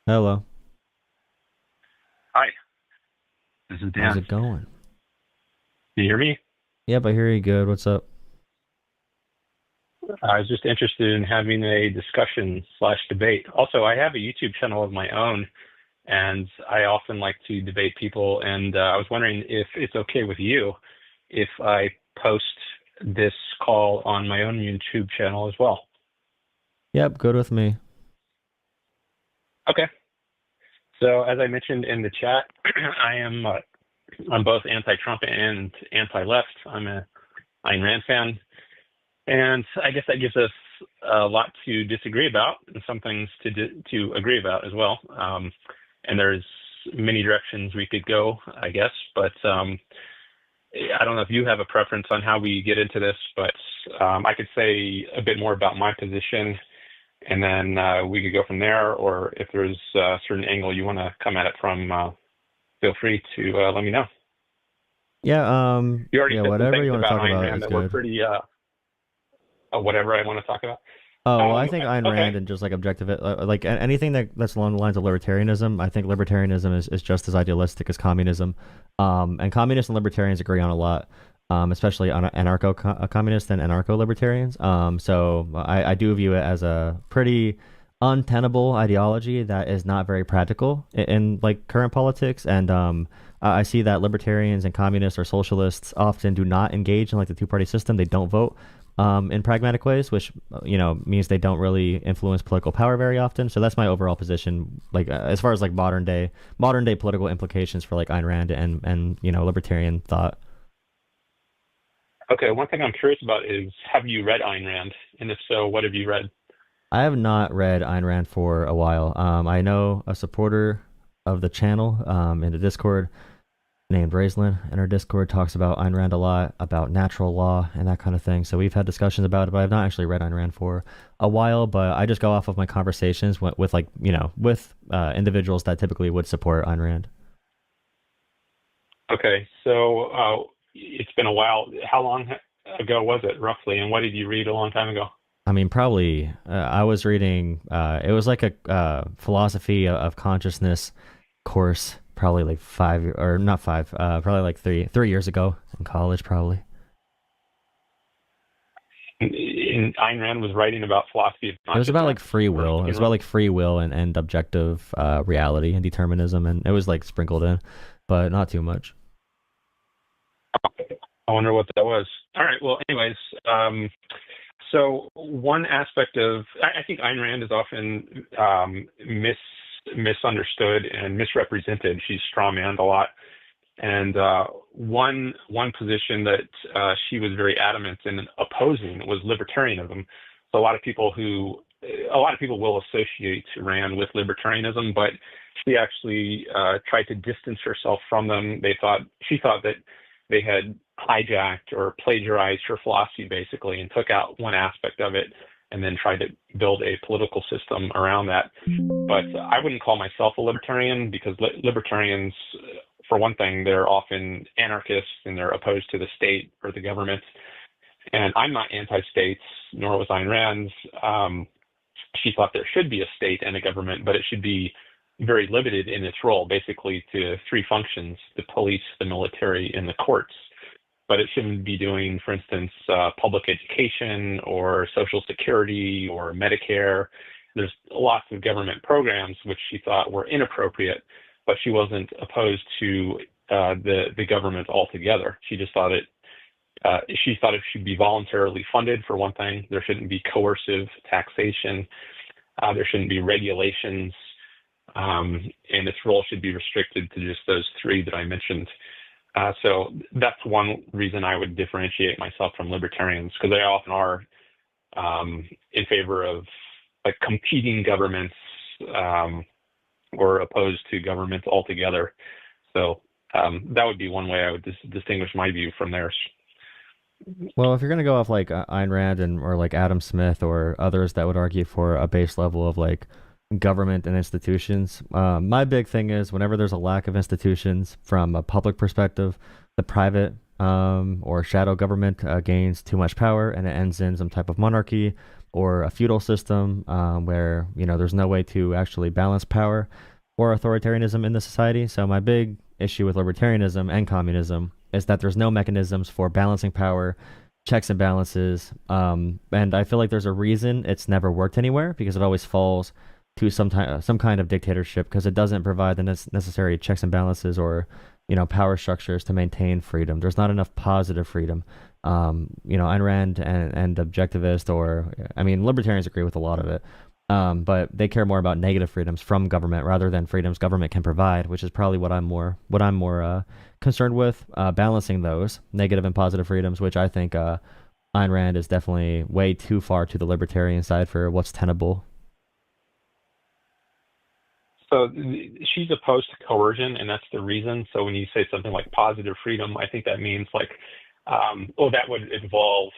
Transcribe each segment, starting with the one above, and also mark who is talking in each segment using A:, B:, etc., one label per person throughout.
A: Hello.
B: Hi, this is
A: How's
B: Dan.
A: it going?
B: Can you hear me?
A: Yep, I hear you good. What's up?
B: I was just interested in having a discussion slash debate. Also, I have a YouTube channel of my own, and I often like to debate people. And I was wondering if it's okay with you if I post this call on my own YouTube channel as well.
A: Yep, good with me.
B: Okay. So as I mentioned in the chat, I'm both anti-Trump and anti-left. I'm a Ayn Rand fan. And I guess that gives us a lot to disagree about and some things to agree about as well. And there's many directions we could go, I guess. But I don't know if you have a preference on how we get into this, but I could say a bit more about my position, and then we could go from there. Or if there's a certain angle you want to come at it from, feel free to let me know. You already
A: Yeah,
B: said some
A: whatever
B: things
A: you want to
B: about
A: talk
B: Ayn
A: about
B: Rand
A: is
B: that were
A: good.
B: pretty whatever I want to talk about.
A: Oh, well, I think Ayn
B: Okay.
A: Rand and just like objective, like anything that's along the lines of libertarianism, I think libertarianism is just as idealistic as communism. And communists and libertarians agree on a lot, especially on anarcho-communists and anarcho-libertarians. So I do view it as a pretty untenable ideology that is not very practical in like current politics. And I see that libertarians and communists or socialists often do not engage in like the two-party system. They don't vote in pragmatic ways, which means they don't really influence political power very often. So that's my overall position, like as far as like modern day political implications for like Ayn Rand and libertarian thought.
B: Okay, one thing I'm curious about is have you read Ayn Rand? And if so, what have you read?
A: I have not read Ayn Rand for a while. I know a supporter of the channel in the Discord named Raislin, and our Discord talks about Ayn Rand a lot, about natural law and that kind of thing. So we've had discussions about it, but I've not actually read Ayn Rand for a while. But I just go off of my conversations with like with individuals that typically would support Ayn Rand.
B: Okay, so it's been a while. How long ago was it roughly? And what did you read a long time ago?
A: I mean, probably I was reading. It was like a philosophy of consciousness course, probably like or not five, probably like three years ago in college, probably.
B: And Ayn Rand was writing about philosophy of
A: It was about
B: consciousness
A: like free
B: or
A: will. It was about
B: general.
A: like free will and objective reality and determinism, and it was like sprinkled in, but not too much.
B: I wonder what that was. All right. Well, anyways, so one aspect of I think Ayn Rand is often misunderstood and misrepresented. She's strawmanned a lot. And one position that she was very adamant in opposing was libertarianism. So a lot of people will associate Rand with libertarianism, but she actually tried to distance herself from them. She thought that they had hijacked or plagiarized her philosophy basically and took out one aspect of it and then tried to build a political system around that. But I wouldn't call myself a libertarian because libertarians, for one thing, they're often anarchists and they're opposed to the state or the government. And I'm not anti-states, nor was Ayn Rand. She thought there should be a state and a government, but it should be very limited in its role, basically to three functions: the police, the military, and the courts. But it shouldn't be doing, for instance, public education or social security or Medicare. There's lots of government programs which she thought were inappropriate, but she wasn't opposed to the government altogether. She thought it should be voluntarily funded for one thing. There shouldn't be coercive taxation. There shouldn't be regulations, and its role should be restricted to just those three that I mentioned. So that's one reason I would differentiate myself from libertarians because they often are in favor of like competing governments or opposed to governments altogether. So that would be one way I would distinguish my view from theirs.
A: Well, if you're gonna go off like Ayn Rand and or like Adam Smith or others that would argue for a base level of like government and institutions, my big thing is whenever there's a lack of institutions from a public perspective, the private or shadow government gains too much power and it ends in some type of monarchy or a feudal system where there's no way to actually balance power or authoritarianism in the society. So my big issue with libertarianism and communism is that there's no mechanisms for balancing power, checks and balances, and I feel like there's a reason it's never worked anywhere because it always falls to some kind of dictatorship because it doesn't provide the necessary checks and balances or power structures to maintain freedom. There's not enough positive freedom. Ayn Rand and objectivist, or I mean, libertarians agree with a lot of it, but they care more about negative freedoms from government rather than freedoms government can provide, which is probably what I'm more concerned with, balancing those negative and positive freedoms, which I think Ayn Rand is definitely way too far to the libertarian side for what's tenable.
B: So she's opposed to coercion, and that's the reason. So when you say something like positive freedom, I think that means like, that would involve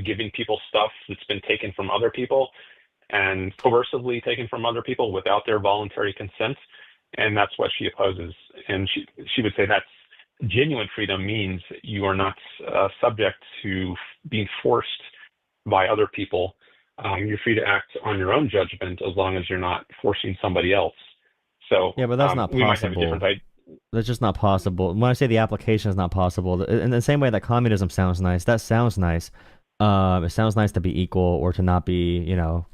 B: giving people stuff that's been taken from other people and coercively taken from other people without their voluntary consent. And that's what she opposes. And she would say that's genuine freedom means you are not subject to being forced by other people. You're free to act on your own judgment as long as you're not forcing somebody else. So
A: Yeah, but that's not
B: we might have a different
A: possible.
B: idea.
A: That's just not possible. When I say the application is not possible, in the same way that communism sounds nice, that sounds nice. It sounds nice to be equal or to not be,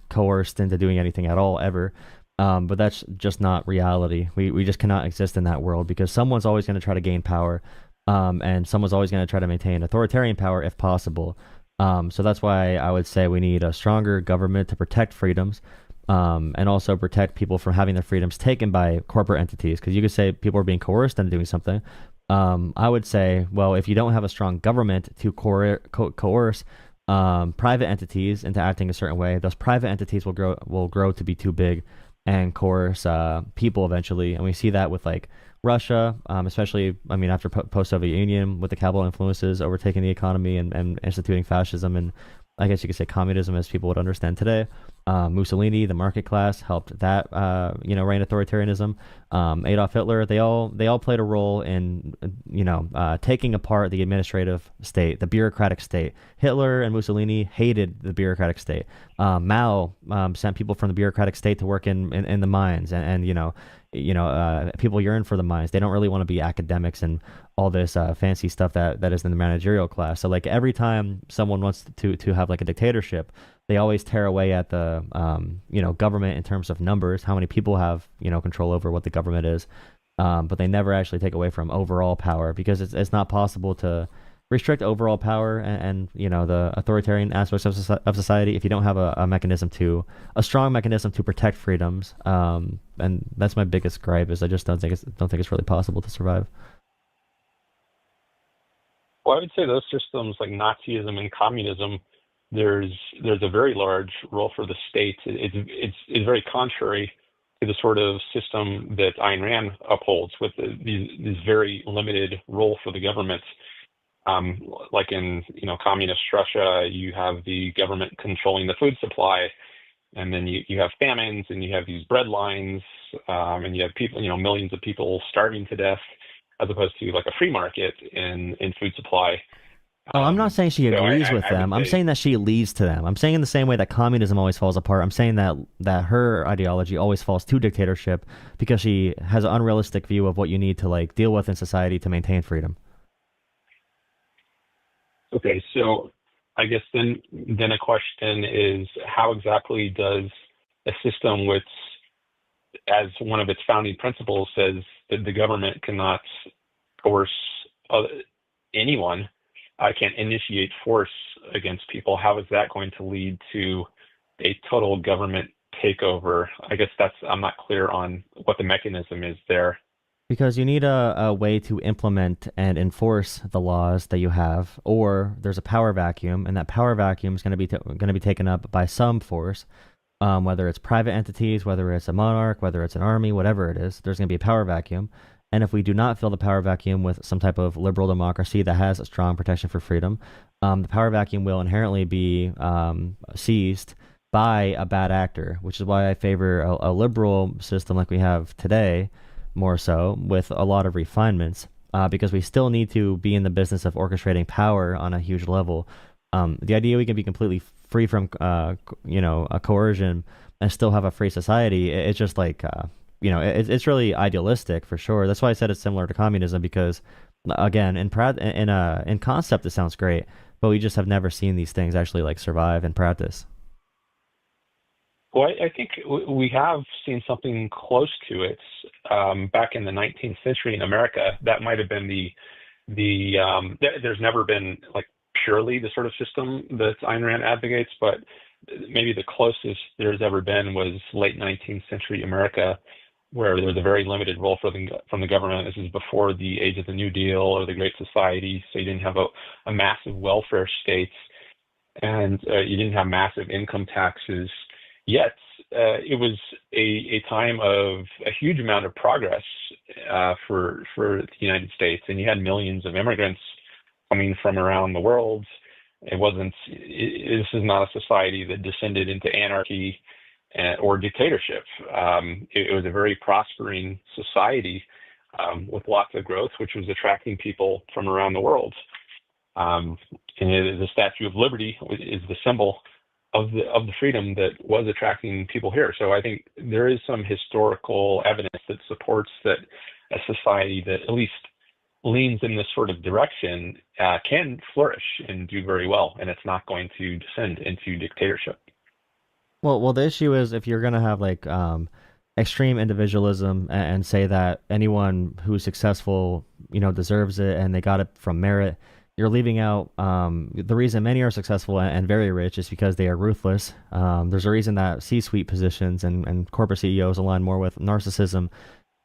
A: coerced into doing anything at all ever. But that's just not reality. We just cannot exist in that world because someone's always going to try to gain power, and someone's always going to try to maintain authoritarian power if possible. So that's why I would say we need a stronger government to protect freedoms, and also protect people from having their freedoms taken by corporate entities. Because you could say people are being coerced into doing something. I would say, well, if you don't have a strong government to coerce private entities into acting a certain way, those private entities will grow to be too big and coerce people eventually. And we see that with like Russia, especially, I mean, after post-Soviet Union, with the capital influences overtaking the economy and instituting fascism and I guess you could say communism as people would understand today. Mussolini, the market class, helped that reign authoritarianism. Adolf Hitler, they all played a role in taking apart the administrative state, the bureaucratic state. Hitler and Mussolini hated the bureaucratic state. Mao sent people from the bureaucratic state to work in the mines, and people yearn for the mines. They don't really want to be academics and all this fancy stuff that is in the managerial class. So like every time someone wants to have like a dictatorship, they always tear away at the government in terms of numbers, how many people have control over what the government is, but they never actually take away from overall power because it's not possible to restrict overall power and the authoritarian aspects of society if you don't have a strong mechanism to protect freedoms. And that's my biggest gripe is I just don't think it's really possible to survive.
B: Well, I would say those systems like Nazism and communism, there's a very large role for the state. It's very contrary to the sort of system that Ayn Rand upholds with these very limited role for the government. Like in communist Russia, you have the government controlling the food supply, and then you have famines, and you have these bread lines, and you have people, millions of people starving to death, as opposed to like a free market in food supply.
A: Oh, I'm not saying she
B: So
A: agrees with
B: I would
A: them. I'm
B: say,
A: saying that she leads to them. I'm saying in the same way that communism always falls apart. I'm saying that her ideology always falls to dictatorship because she has an unrealistic view of what you need to like deal with in society to maintain freedom.
B: okay, so I guess then a question is, how exactly does a system which, as one of its founding principles, says that the government cannot coerce anyone, can't initiate force against people, how is that going to lead to a total government takeover? I guess I'm not clear on what the mechanism is there.
A: Because you need a way to implement and enforce the laws that you have, or there's a power vacuum, and that power vacuum is going to be taken up by some force, whether it's private entities, whether it's a monarch, whether it's an army, whatever it is. There's going to be a power vacuum, and if we do not fill the power vacuum with some type of liberal democracy that has a strong protection for freedom, the power vacuum will inherently be seized by a bad actor, which is why I favor a liberal system like we have today more so, with a lot of refinements. because we still need to be in the business of orchestrating power on a huge level. The idea we can be completely free from, a coercion and still have a free society, it's just like, it's really idealistic for sure. That's why I said it's similar to communism because, again, in concept, it sounds great, but we just have never seen these things actually like survive in practice.
B: Well, I think we have seen something close to it back in the 19th century in America. That might have been there's never been like purely the sort of system that Ayn Rand advocates, but maybe the closest there's ever been was late 19th century America, where there was a very limited role from the government. This is before the age of the New Deal or the Great Society, so you didn't have a massive welfare state, and you didn't have massive income taxes. Yet it was a time of a huge amount of progress for the United States, and you had millions of immigrants coming from around the world. This is not a society that descended into anarchy or dictatorship. It was a very prospering society with lots of growth, which was attracting people from around the world. And the Statue of Liberty is the symbol of the freedom that was attracting people here. So I think there is some historical evidence that supports that a society that at least leans in this sort of direction can flourish and do very well, and it's not going to descend into dictatorship.
A: Well, the issue is if you're gonna have like extreme individualism and say that anyone who's successful, deserves it and they got it from merit, you're leaving out the reason many are successful and very rich is because they are ruthless. There's a reason that C-suite positions and corporate CEOs align more with narcissism,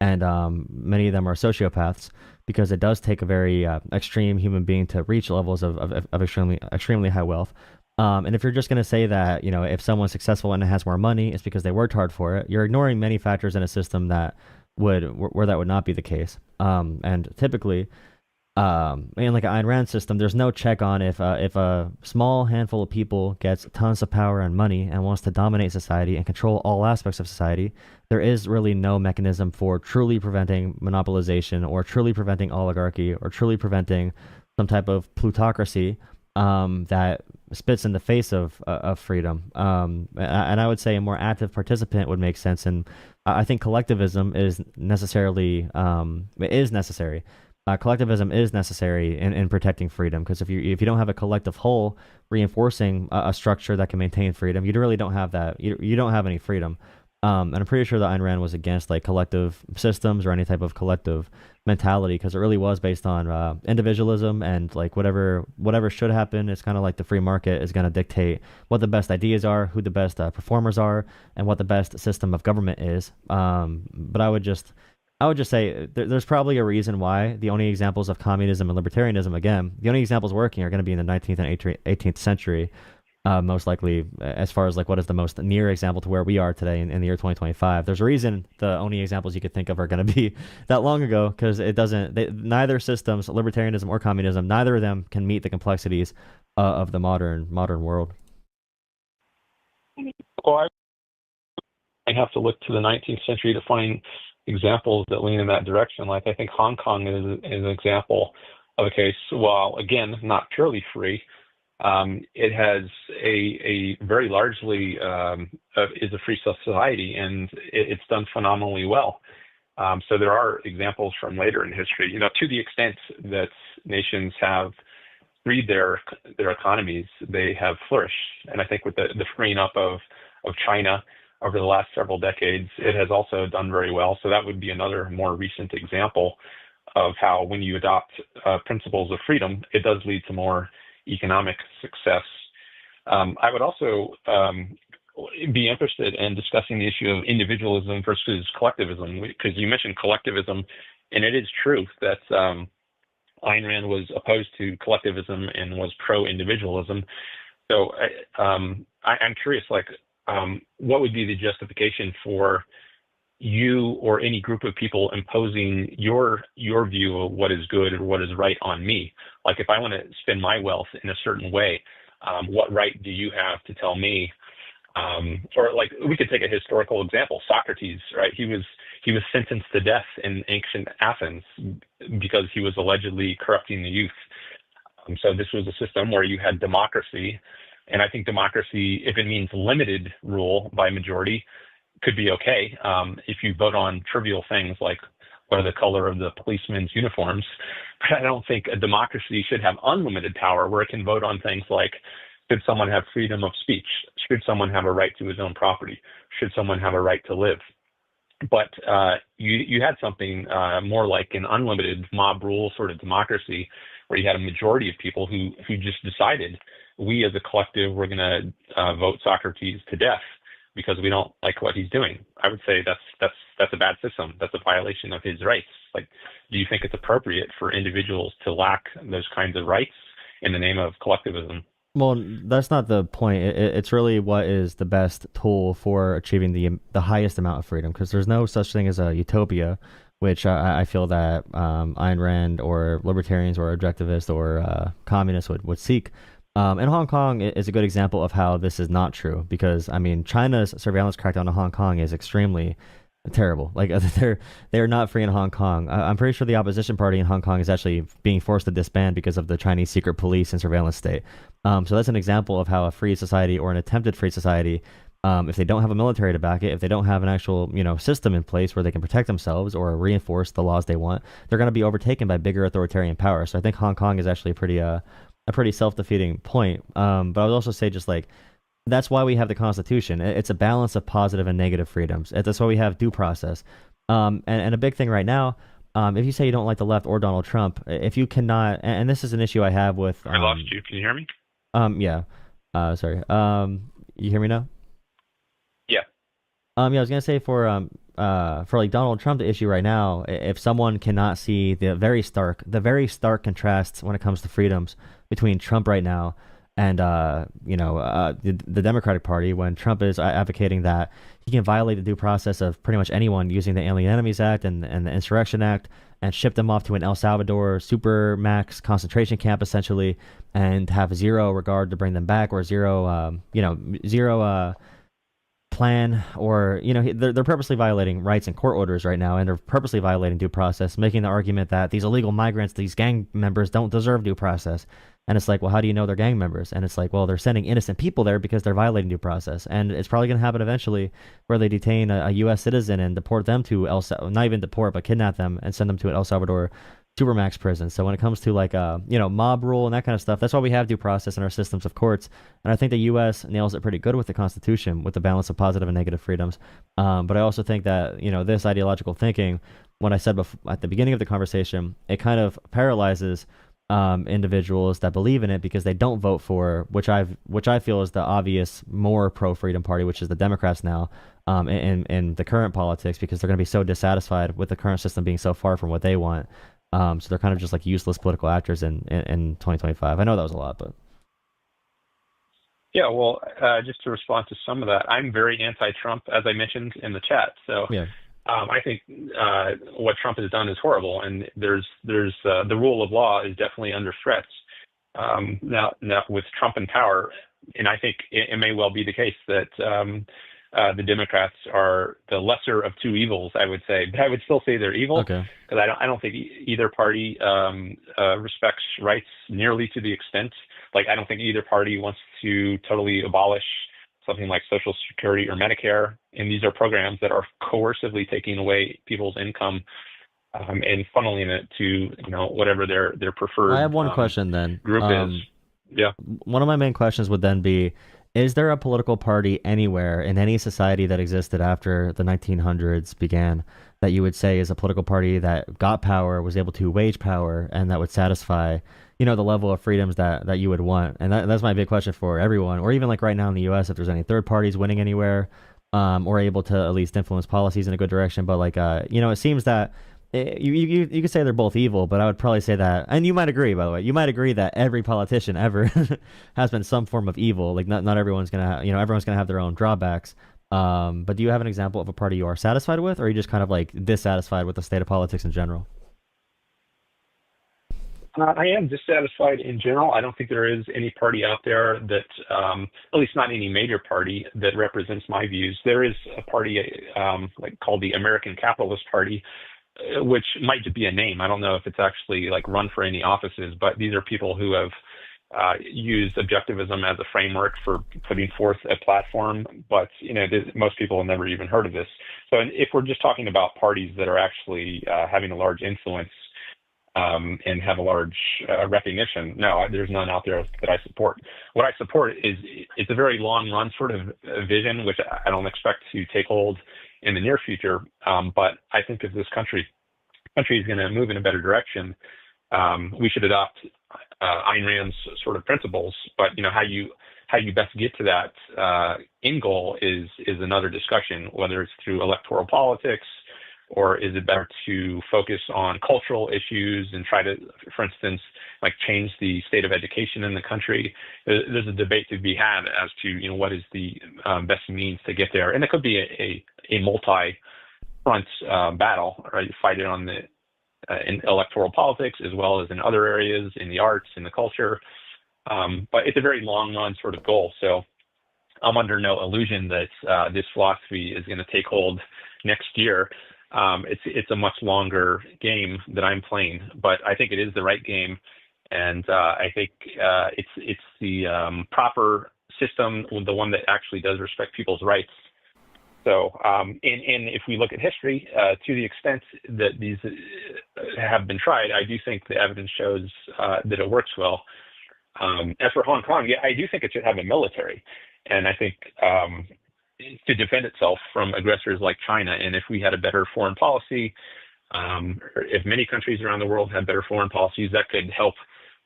A: and many of them are sociopaths because it does take a very extreme human being to reach levels of extremely high wealth. And if you're just going to say that, if someone's successful and has more money, it's because they worked hard for it, you're ignoring many factors in a system that where that would not be the case. And typically, in like an Ayn Rand system, there's no check on if a small handful of people gets tons of power and money and wants to dominate society and control all aspects of society. There is really no mechanism for truly preventing monopolization or truly preventing oligarchy or truly preventing some type of plutocracy that spits in the face of freedom. And I would say a more active participant would make sense. And I think collectivism is necessary. Collectivism is necessary in protecting freedom because if you don't have a collective whole reinforcing a structure that can maintain freedom, you really don't have that. You don't have any freedom. And I'm pretty sure that Ayn Rand was against like collective systems or any type of collective mentality because it really was based on individualism and like whatever should happen. It's kind of like the free market is going to dictate what the best ideas are, who the best performers are, and what the best system of government is. But I would just say there's probably a reason why the only examples of communism and libertarianism, again, the only examples working are going to be in the 19th and 18th century, most likely, as far as like what is the most near example to where we are today in the year 2025. There's a reason the only examples you could think of are going to be that long ago because neither systems, libertarianism or communism, neither of them can meet the complexities of the modern world.
B: Well, I have to look to the 19th century to find examples that lean in that direction. Like I think Hong Kong is an example of a case, while again, not purely free, it has a very largely is a free society and it's done phenomenally well. So there are examples from later in history, to the extent that nations have freed their economies, they have flourished. And I think with the freeing up of China over the last several decades, it has also done very well. So that would be another more recent example of how when you adopt principles of freedom, it does lead to more economic success. I would also be interested in discussing the issue of individualism versus collectivism, because you mentioned collectivism, and it is true that Ayn Rand was opposed to collectivism and was pro-individualism. So I'm curious, what would be the justification for you or any group of people imposing your view of what is good or what is right on me? Like if I want to spend my wealth in a certain way, what right do you have to tell me Or like we could take a historical example, Socrates, right? He was sentenced to death in ancient Athens because he was allegedly corrupting the youth. So this was a system where you had democracy, and I think democracy, if it means limited rule by majority, could be okay if you vote on trivial things like what are the color of the policemen's uniforms. But I don't think a democracy should have unlimited power where it can vote on things like should someone have freedom of speech? Should someone have a right to his own property? Should someone have a right to live? But you had something more like an unlimited mob rule sort of democracy, where you had a majority of people who just decided we as a collective we're going to vote Socrates to death because we don't like what he's doing. I would say that's a bad system. That's a violation of his rights. Like, do you think it's appropriate for individuals to lack those kinds of rights in the name of collectivism?
A: Well, that's not the point. It's really what is the best tool for achieving the highest amount of freedom, because there's no such thing as a utopia, which I feel that Ayn Rand or libertarians or objectivists or communists would seek. And Hong Kong is a good example of how this is not true, because I mean China's surveillance crackdown on Hong Kong is extremely terrible. Like they're not free in Hong Kong. I'm pretty sure the opposition party in Hong Kong is actually being forced to disband because of the Chinese secret police and surveillance state. So that's an example of how a free society or an attempted free society, if they don't have a military to back it, if they don't have an actual system in place where they can protect themselves or reinforce the laws they want, they're going to be overtaken by bigger authoritarian power. So I think Hong Kong is actually a pretty self-defeating point. But I would also say just like that's why we have the Constitution. It's a balance of positive and negative freedoms. That's why we have due process. And a big thing right now, if you say you don't like the left or Donald Trump, if you cannot, and this is an issue I have with.
B: I lost you. Can you hear me?
A: Yeah. Sorry. You hear me now?
B: Yeah.
A: Yeah, I was gonna say for like Donald Trump, the issue right now, if someone cannot see the very stark contrasts when it comes to freedoms between Trump right now and the Democratic Party, when Trump is advocating that he can violate the due process of pretty much anyone using the Alien Enemies Act and the Insurrection Act and ship them off to an El Salvador supermax concentration camp essentially, and have zero regard to bring them back, or zero plan, or they're purposely violating rights and court orders right now, and they're purposely violating due process, making the argument that these illegal migrants, these gang members, don't deserve due process. And it's like, well, how do you know they're gang members? And it's like, well, they're sending innocent people there because they're violating due process. And it's probably going to happen eventually where they detain a U.S. citizen and deport them to not even deport, but kidnap them and send them to an El Salvador supermax prison. So when it comes to like mob rule and that kind of stuff, that's why we have due process in our systems of courts. And I think the U.S. nails it pretty good with the Constitution, with the balance of positive and negative freedoms. But I also think that this ideological thinking, what I said before, at the beginning of the conversation, it kind of paralyzes individuals that believe in it, because they don't vote for which I feel is the obvious more pro freedom party, which is the Democrats now, in the current politics, because they're going to be so dissatisfied with the current system being so far from what they want. So they're kind of just like useless political actors in 2025. I know that was a lot, but
B: yeah. Well, just to respond to some of that, I'm very anti-Trump, as I mentioned in the chat. So
A: yeah.
B: I think what Trump has done is horrible, and there's the rule of law is definitely under threat now with Trump in power. And I think it may well be the case that the Democrats are the lesser of two evils, I would say, but I would still say they're evil, because I don't think either party respects rights nearly to the extent. Like, I don't think either party wants to totally abolish something like Social Security or Medicare, and these are programs that are coercively taking away people's income and funneling it to whatever their preferred.
A: I have one question then.
B: Group is. Yeah.
A: One of my main questions would then be: is there a political party anywhere in any society that existed after the 1900s began that you would say is a political party that got power, was able to wage power, and that would satisfy the level of freedoms that you would want? And that's my big question for everyone, or even like right now in the U.S., if there's any third parties winning anywhere, or able to at least influence policies in a good direction. But like, it seems that you could say they're both evil, but I would probably say that, and you might agree, by the way, you might agree that every politician ever has been some form of evil. Like not everyone's gonna have, everyone's gonna have their own drawbacks. But do you have an example of a party you are satisfied with, or are you just kind of like dissatisfied with the state of politics in general?
B: I am dissatisfied in general. I don't think there is any party out there that, at least not any major party, that represents my views. There is a party like called the American Capitalist Party, which might be a name. I don't know if it's actually like run for any offices, but these are people who have used objectivism as a framework for putting forth a platform. But most people have never even heard of this. So if we're just talking about parties that are actually having a large influence and have a large recognition, no, there's none out there that I support. What I support is it's a very long run sort of vision, which I don't expect to take hold in the near future. But I think if this country is going to move in a better direction, we should adopt Ayn Rand's sort of principles. But how you best get to that end goal is another discussion, whether it's through electoral politics, or is it better to focus on cultural issues and try to, for instance, like change the state of education in the country? There's a debate to be had as to what is the best means to get there, and it could be a multi-front battle, right? You fight it on the in electoral politics as well as in other areas, in the arts, in the culture. But it's a very long run sort of goal. So I'm under no illusion that this philosophy is going to take hold next year. It's a much longer game that I'm playing, but I think it is the right game, and I think it's the proper system, the one that actually does respect people's rights. So, and if we look at history, to the extent that these have been tried, I do think the evidence shows that it works well. As for Hong Kong, yeah, I do think it should have a military, and I think to defend itself from aggressors like China. And if we had a better foreign policy, or if many countries around the world had better foreign policies, that could help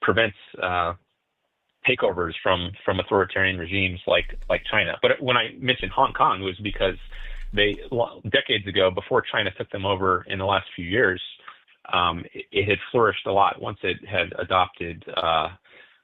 B: prevent takeovers from authoritarian regimes like China. But when I mentioned Hong Kong, it was because decades ago, before China took them over in the last few years, it had flourished a lot once it had adopted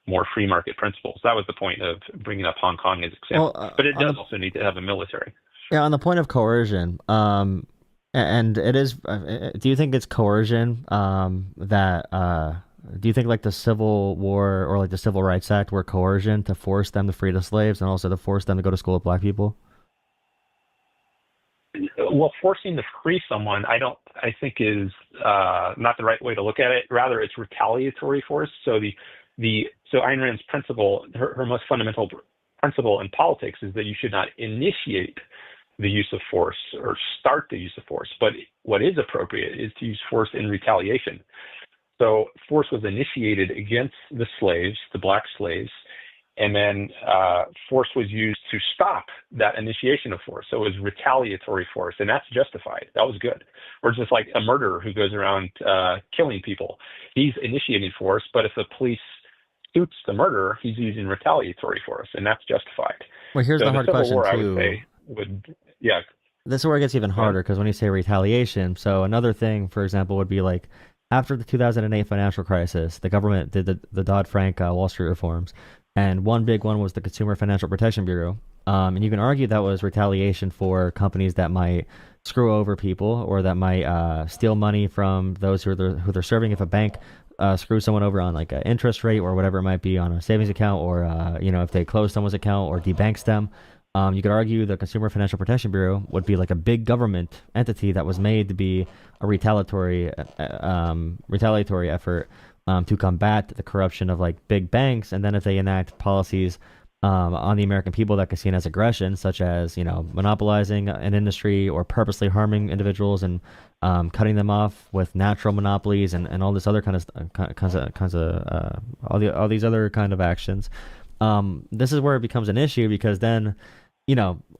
B: more free market principles. That was the point of bringing up Hong Kong as example. But it does also need to have a military.
A: Yeah, on the point of coercion, and it is. Do you think it's coercion that? Do you think like the Civil War or like the Civil Rights Act were coercion to force them to free the slaves and also to force them to go to school with black people?
B: Well, forcing to free someone, I think is not the right way to look at it. Rather, it's retaliatory force. So so Ayn Rand's principle, her most fundamental principle in politics, is that you should not initiate the use of force or start the use of force. But what is appropriate is to use force in retaliation. So force was initiated against the slaves, the black slaves, and then force was used to stop that initiation of force. So it was retaliatory force, and that's justified. That was good. Or just like a murderer who goes around killing people. He's initiating force, but if the police shoots the murderer, he's using retaliatory force, and that's justified.
A: Well, here's the hard question,
B: War,
A: too.
B: I would say, yeah.
A: This is where it gets even harder, because when you say retaliation, so another thing, for example, would be like, after the 2008 financial crisis, the government did the Dodd-Frank Wall Street reforms, and one big one was the Consumer Financial Protection Bureau. And you can argue that was retaliation for companies that might screw over people or that might steal money from those who they're serving. If a bank screws someone over on like an interest rate or whatever it might be on a savings account, or if they close someone's account or debanks them, you could argue the Consumer Financial Protection Bureau would be like a big government entity that was made to be a retaliatory effort to combat the corruption of like big banks. And then if they enact policies on the American people that could be seen as aggression, such as monopolizing an industry or purposely harming individuals and cutting them off with natural monopolies and all this other all these other kind of actions. This is where it becomes an issue, because then,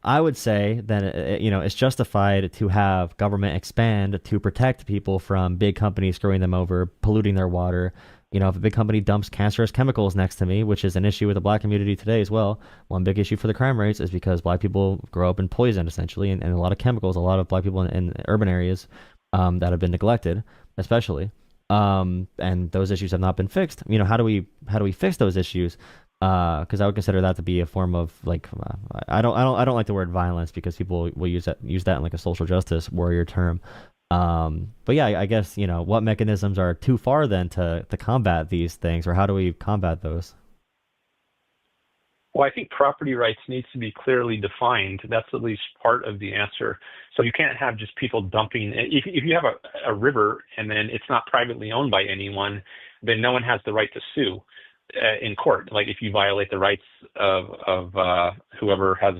A: I would say that, it's justified to have government expand to protect people from big companies screwing them over, polluting their water. If a big company dumps cancerous chemicals next to me, which is an issue with the black community today as well, one big issue for the crime rates is because black people grow up in poison, essentially, and a lot of chemicals, a lot of black people in urban areas that have been neglected, especially. And those issues have not been fixed. How do we fix those issues? Because I would consider that to be a form of like I don't like the word violence, because people will use that in like a social justice warrior term. But yeah, I guess, what mechanisms are too far then to combat these things, or how do we combat those?
B: Well, I think property rights needs to be clearly defined. That's at least part of the answer. So you can't have just people dumping. If you have a river and then it's not privately owned by anyone, then no one has the right to sue in court. Like if you violate the rights of whoever has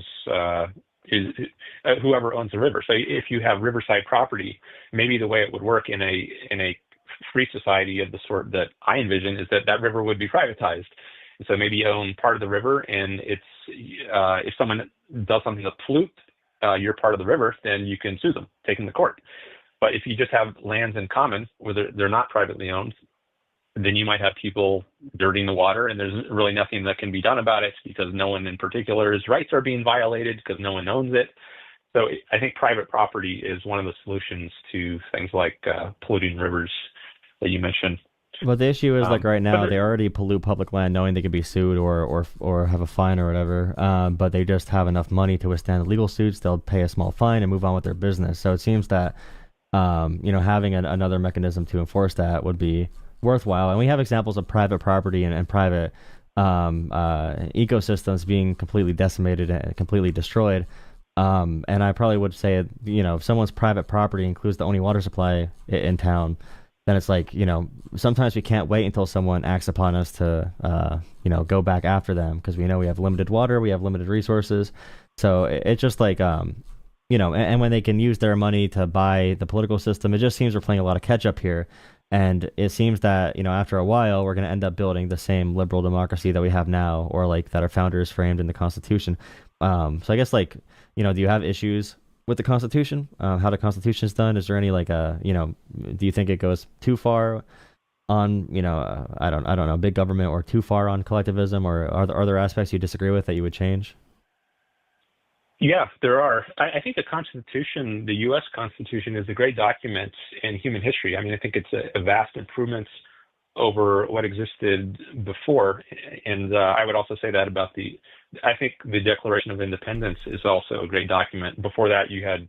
B: is whoever owns the river. So if you have riverside property, maybe the way it would work in a free society of the sort that I envision is that that river would be privatized. So maybe you own part of the river, and it's if someone does something to pollute your part of the river, then you can sue them, take them to court. But if you just have lands in common where they're not privately owned, then you might have people dirtying the water, and there's really nothing that can be done about it because no one in particular's rights are being violated because no one owns it. So I think private property is one of the solutions to things like polluting rivers that you mentioned.
A: Well, the issue is like right
B: But
A: now they already pollute public land knowing they could be sued or have a fine or whatever. But they just have enough money to withstand the legal suits. They'll pay a small fine and move on with their business. So it seems that having another mechanism to enforce that would be worthwhile. And we have examples of private property and private ecosystems being completely decimated and completely destroyed. And I probably would say, if someone's private property includes the only water supply in town, then it's like, sometimes we can't wait until someone acts upon us to, go back after them because we know we have limited water, we have limited resources. So it's just like, and when they can use their money to buy the political system, it just seems we're playing a lot of catch up here. And it seems that, after a while, we're going to end up building the same liberal democracy that we have now, or like that our founders framed in the Constitution. So I guess like, do you have issues with the Constitution, how the Constitution is done? Is there any like do you think it goes too far on I don't know, big government, or too far on collectivism, or are there aspects you disagree with that you would change?
B: yeah, there are. I think the Constitution, the U.S. Constitution, is a great document in human history. I mean, I think it's a vast improvement over what existed before. And I would also say that about I think the Declaration of Independence is also a great document. Before that, you had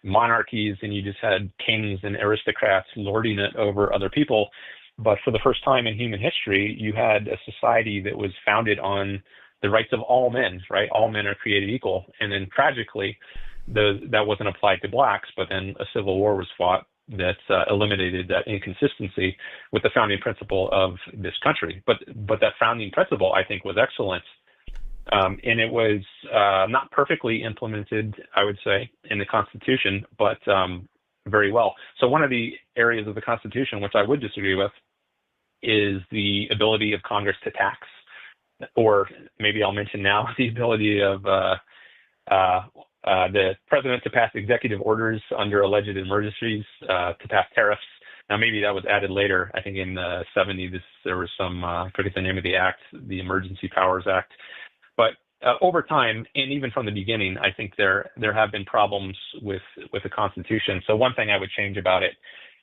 B: monarchies and you just had kings and aristocrats lording it over other people. But for the first time in human history, you had a society that was founded on the rights of all men, right? All men are created equal. And then tragically, that wasn't applied to blacks, but then a civil war was fought that eliminated that inconsistency with the founding principle of this country. But that founding principle, I think, was excellent. And it was not perfectly implemented, I would say, in the Constitution, but very well. So one of the areas of the Constitution, which I would disagree with, is the ability of Congress to tax, or maybe I'll mention now the ability of the president to pass executive orders under alleged emergencies to pass tariffs. Now, maybe that was added later. I think in the 70s, there was some, I forget the name of the act, the Emergency Powers Act. But over time, and even from the beginning, I think there have been problems with the Constitution. So one thing I would change about it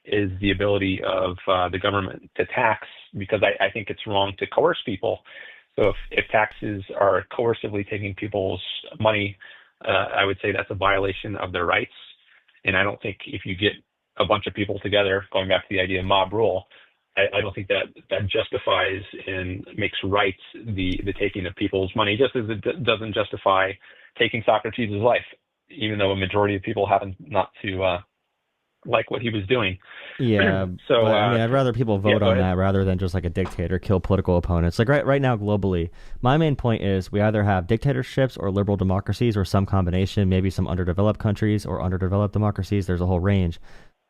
B: is the ability of the government to tax, because I think it's wrong to coerce people. So if taxes are coercively taking people's money, I would say that's a violation of their rights. And I don't think if you get a bunch of people together, going back to the idea of mob rule, I don't think that justifies and makes right the taking of people's money, just as it doesn't justify taking Socrates' life, even though a majority of people happen not to like what he was doing.
A: Yeah,
B: so
A: but, I mean, I'd rather people vote on
B: ahead.
A: that rather than just like a dictator kill political opponents. Like right now globally, my main point is we either have dictatorships or liberal democracies, or some combination, maybe some underdeveloped countries or underdeveloped democracies. There's a whole range.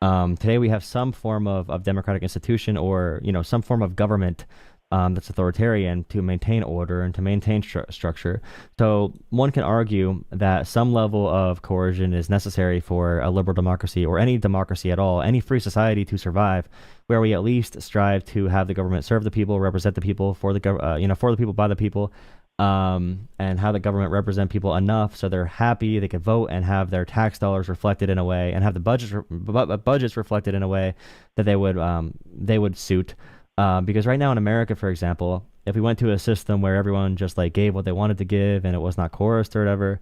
A: Today we have some form of democratic institution, or some form of government that's authoritarian to maintain order and to maintain structure. So one can argue that some level of coercion is necessary for a liberal democracy, or any democracy at all, any free society to survive, where we at least strive to have the government serve the people, represent the people, for the for the people, by the people, and have the government represent people enough so they're happy, they could vote and have their tax dollars reflected in a way, and have the budgets reflected in a way that they would suit. Because right now in America, for example, if we went to a system where everyone just like gave what they wanted to give and it was not coerced or whatever,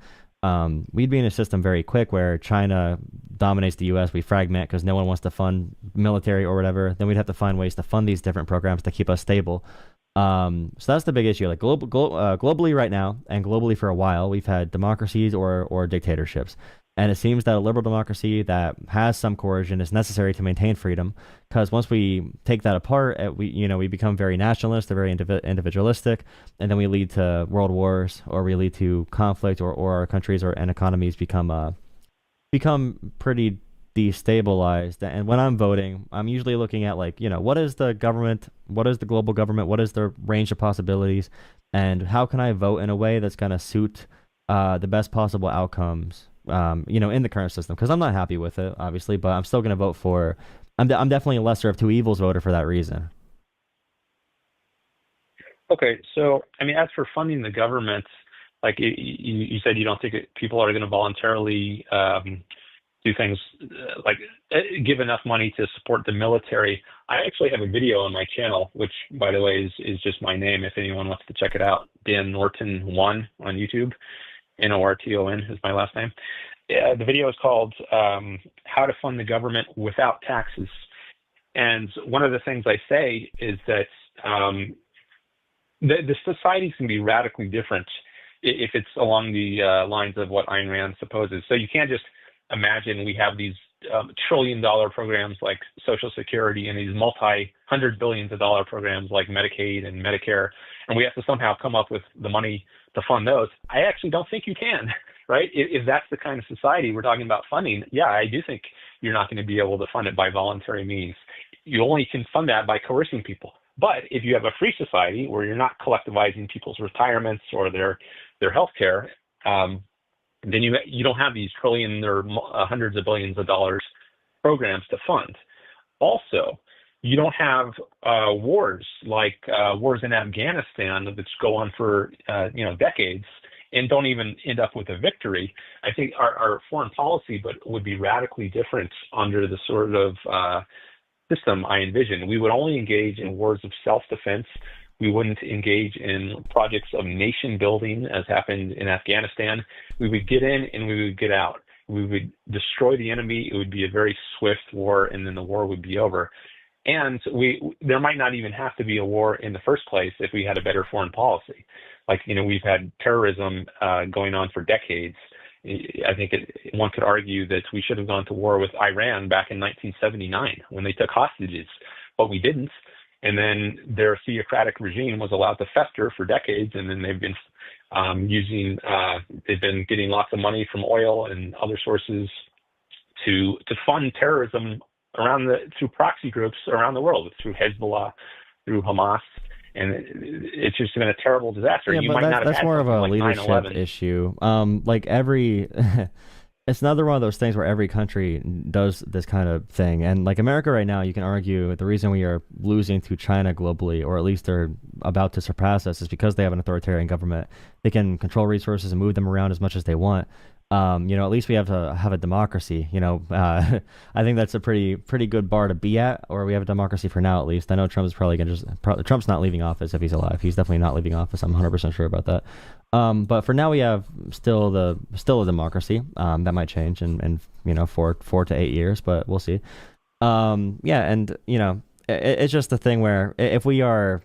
A: we'd be in a system very quick where China dominates the U.S. We fragment because no one wants to fund military or whatever. Then we'd have to find ways to fund these different programs to keep us stable. So that's the big issue. Like globally right now, and globally for a while, we've had democracies or dictatorships, and it seems that a liberal democracy that has some coercion is necessary to maintain freedom. Because once we take that apart, we become very nationalist, or very individualistic, and then we lead to world wars, or we lead to conflict, or our countries and economies become pretty destabilized. And when I'm voting, I'm usually looking at, like, what is the government, what is the global government, what is the range of possibilities, and how can I vote in a way that's going to suit the best possible outcomes, in the current system. Because I'm not happy with it, obviously, but I'm still going to vote for. I'm definitely a lesser of two evils voter for that reason.
B: Okay, so I mean, as for funding the government, like you said, you don't think people are going to voluntarily do things like give enough money to support the military. I actually have a video on my channel, which, by the way, is just my name. If anyone wants to check it out, Dan Norton 1 on YouTube. Norton is my last name. The video is called "How to Fund the Government Without Taxes," and one of the things I say is that the societies can be radically different if it's along the lines of what Ayn Rand supposes. So you can't just imagine we have these trillion-dollar programs like Social Security and these multi-hundred billions of dollar programs like Medicaid and Medicare, and we have to somehow come up with the money to fund those. I actually don't think you can, right? If that's the kind of society we're talking about funding, yeah, I do think you're not going to be able to fund it by voluntary means. You only can fund that by coercing people. But if you have a free society where you're not collectivizing people's retirements or their health care, then you don't have these trillion or hundreds of billions of dollars programs to fund. Also, you don't have wars like wars in Afghanistan that go on for decades and don't even end up with a victory. I think our foreign policy would be radically different under the sort of system I envision. We would only engage in wars of self-defense. We wouldn't engage in projects of nation building as happened in Afghanistan. We would get in and we would get out. We would destroy the enemy. It would be a very swift war, and then the war would be over. And there might not even have to be a war in the first place if we had a better foreign policy. Like, we've had terrorism going on for decades. I think one could argue that we should have gone to war with Iran back in 1979 when they took hostages, but we didn't. And then their theocratic regime was allowed to fester for decades, and then they've been they've been getting lots of money from oil and other sources to fund terrorism through proxy groups around the world, through Hezbollah, through Hamas, and it's just been a terrible disaster.
A: Yeah,
B: You
A: but
B: might not have
A: that's
B: had
A: more of a
B: like
A: leadership
B: 9/11.
A: issue. It's another one of those things where every country does this kind of thing. And like America right now, you can argue the reason we are losing to China globally, or at least they're about to surpass us, is because they have an authoritarian government. They can control resources and move them around as much as they want. At least we have a democracy. I think that's a pretty good bar to be at, or we have a democracy for now, at least. I know Trump is probably going to Trump's not leaving office if he's alive. He's definitely not leaving office. I'm 100% sure about that. But for now, we have still a democracy. That might change in 4 to 8 years, but we'll see. It's just a thing where if we are,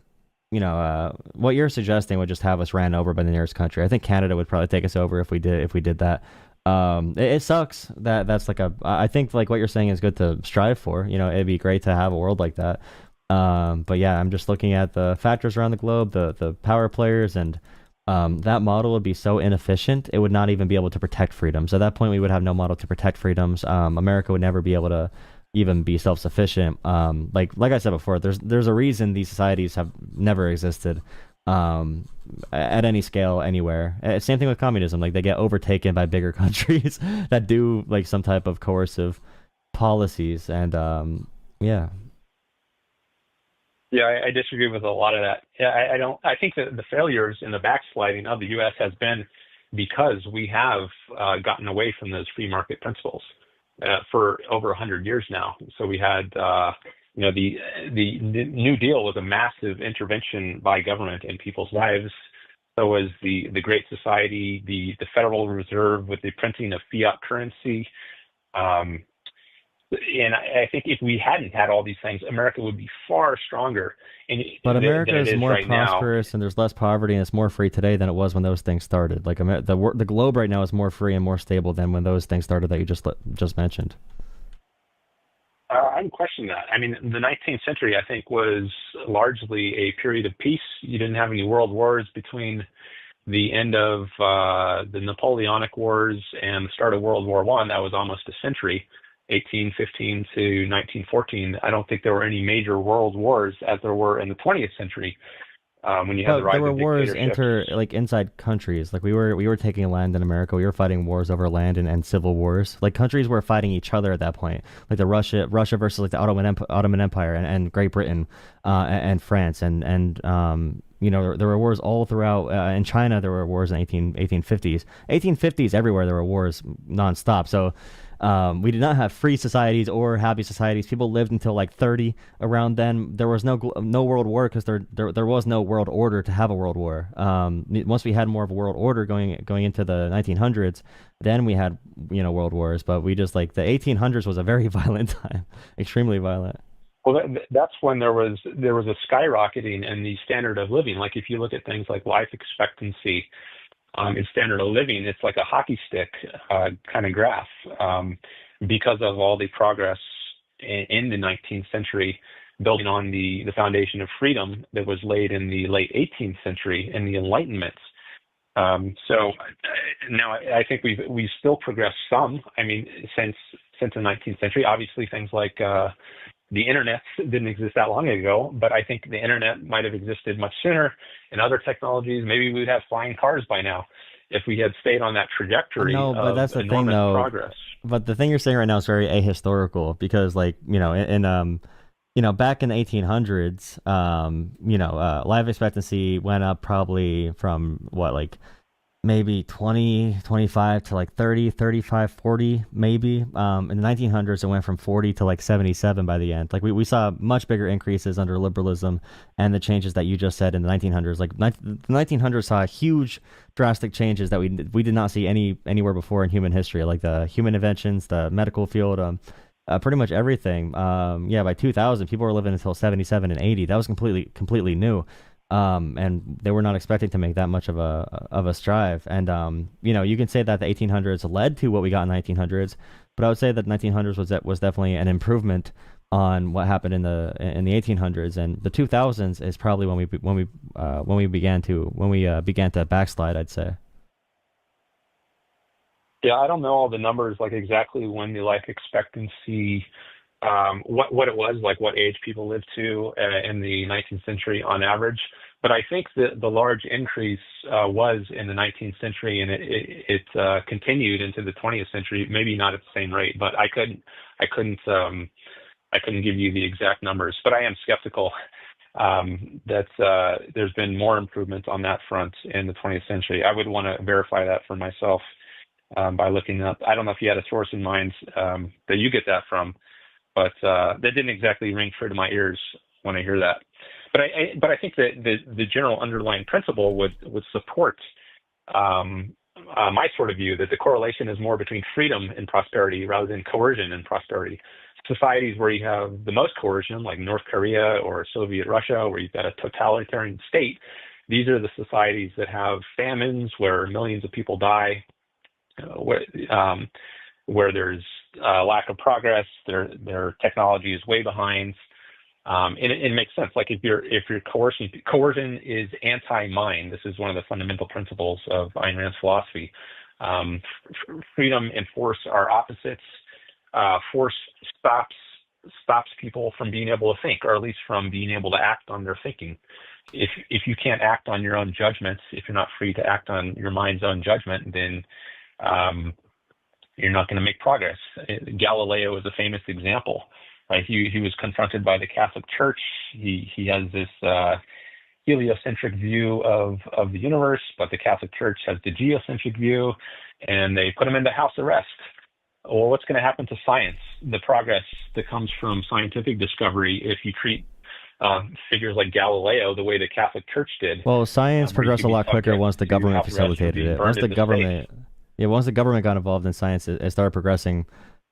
A: what you're suggesting would just have us ran over by the nearest country. I think Canada would probably take us over if we did that. It sucks that's I think like what you're saying is good to strive for. It'd be great to have a world like that. But yeah, I'm just looking at the factors around the globe, the power players, and that model would be so inefficient, it would not even be able to protect freedoms. At that point, we would have no model to protect freedoms. America would never be able to even be self-sufficient. Like I said before, there's a reason these societies have never existed at any scale anywhere. Same thing with communism. Like, they get overtaken by bigger countries that do like some type of coercive policies, and yeah.
B: Yeah, I disagree with a lot of that. Yeah, I don't. I think that the failures in the backsliding of the U.S. has been because we have gotten away from those free market principles for over 100 years now. So we had, the New Deal was a massive intervention by government in people's lives, So was the Great Society, the Federal Reserve with the printing of fiat currency. Um, and I think if we hadn't had all these things, America would be far stronger
A: But America
B: than it
A: is
B: is
A: more
B: right now.
A: prosperous and there's less poverty and it's more free today than it was when those things started. Like the globe right now is more free and more stable than when those things started that you just mentioned.
B: I don't question that. I mean, the 19th century, I think, was largely a period of peace. You didn't have any world wars between the end of the Napoleonic Wars and the start of World War One. That was almost a century, 1815 to 1914. I don't think there were any major world wars as there were in the 20th century when you had the
A: But there
B: rise
A: were
B: of
A: wars
B: dictatorships.
A: like inside countries. Like we were taking land in America. We were fighting wars over land and civil wars. Like countries were fighting each other at that point. Like the Russia versus like the Ottoman Empire and Great Britain and France and there were wars all throughout. In China, there were wars in 1850s. 1850s everywhere there were wars nonstop. So we did not have free societies or happy societies. People lived until like 30 around then. There was no world war because there was no world order to have a world war. Once we had more of a world order going into the 1900s, then we had world wars. But we just like the 1800s was a very violent time, extremely violent.
B: Well, that's when there was a skyrocketing in the standard of living. Like if you look at things like life expectancy in standard of living, it's like a hockey stick kind of graph because of all the progress in the 19th century, building on the foundation of freedom that was laid in the late 18th century and the Enlightenment. So now I think we've still progressed some. I mean, since the 19th century, obviously things like the internet didn't exist that long ago, but I think the internet might have existed much sooner. And other technologies, maybe we would have flying cars by now if we had stayed on that trajectory
A: No, but
B: of
A: that's the thing
B: enormous
A: though.
B: progress.
A: But the thing you're saying right now is very ahistorical because like back in the 1800s, life expectancy went up probably from what, like maybe 20, 25 to like 30, 35, 40, maybe. In the 1900s, it went from 40 to like 77 by the end. Like we saw much bigger increases under liberalism and the changes that you just said in the 1900s. Like the 1900s saw huge, drastic changes that we did not see anywhere before in human history, like the human inventions, the medical field, pretty much everything. Yeah, by 2000, people were living until 77 and 80. That was completely new. And they were not expecting to make that much of a strive. And you can say that the 1800s led to what we got in the 1900s, but I would say that 1900s was definitely an improvement on what happened in the 1800s, and the 2000s is probably when we began to backslide, I'd say.
B: Yeah, I don't know all the numbers, like exactly when the life expectancy, what it was, like what age people lived to in the 19th century on average. But I think that the large increase was in the 19th century, and it continued into the 20th century. Maybe not at the same rate, but I couldn't give you the exact numbers. But I am skeptical that there's been more improvement on that front in the 20th century. I would want to verify that for myself by looking up. I don't know if you had a source in mind that you get that from, but that didn't exactly ring true to my ears when I hear that. But I think that the general underlying principle would support my sort of view that the correlation is more between freedom and prosperity rather than coercion and prosperity. Societies where you have the most coercion, like North Korea or Soviet Russia, where you've got a totalitarian state, these are the societies that have famines where millions of people die, where there's lack of progress, their technology is way behind. And it makes sense. Like if you're coercion is anti-mind. This is one of the fundamental principles of Ayn Rand's philosophy. Freedom and force are opposites. Force stops people from being able to think, or at least from being able to act on their thinking. If you can't act on your own judgments, if you're not free to act on your mind's own judgment, then you're not going to make progress. Galileo is a famous example. Right? He was confronted by the Catholic Church. He has this heliocentric view of the universe, but the Catholic Church has the geocentric view, and they put him into house arrest. Well, what's going to happen to science, the progress that comes from scientific discovery, if you treat figures like Galileo the way the Catholic Church did,
A: Well, science
B: where you
A: progressed
B: could
A: a
B: be
A: lot quicker
B: subject
A: once the
B: to
A: government
B: house arrest or
A: facilitated
B: being
A: it. Once
B: burned
A: the
B: at the stake.
A: government, yeah, once the government got involved in science, it started progressing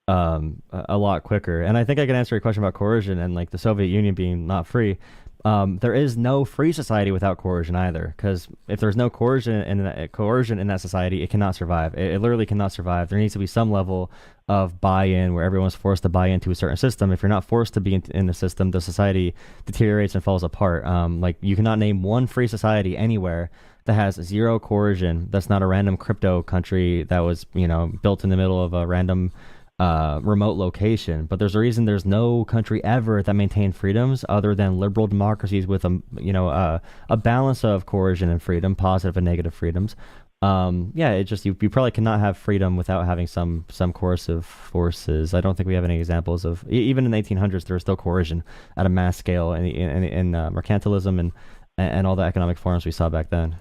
A: a lot quicker. And I think I can answer your question about coercion and like the Soviet Union being not free. There is no free society without coercion either, because if there's no coercion in that society, it cannot survive. It literally cannot survive. There needs to be some level of buy-in where everyone's forced to buy into a certain system. If you're not forced to be in the system, the society deteriorates and falls apart. Like you cannot name one free society anywhere that has zero coercion. That's not a random crypto country that was, built in the middle of a random remote location. But there's a reason there's no country ever that maintained freedoms other than liberal democracies with a balance of coercion and freedom, positive and negative freedoms. Yeah, it just you probably cannot have freedom without having some coercive forces. I don't think we have any examples of even in the 1800s there was still coercion at a mass scale in mercantilism and all the economic forms we saw back then.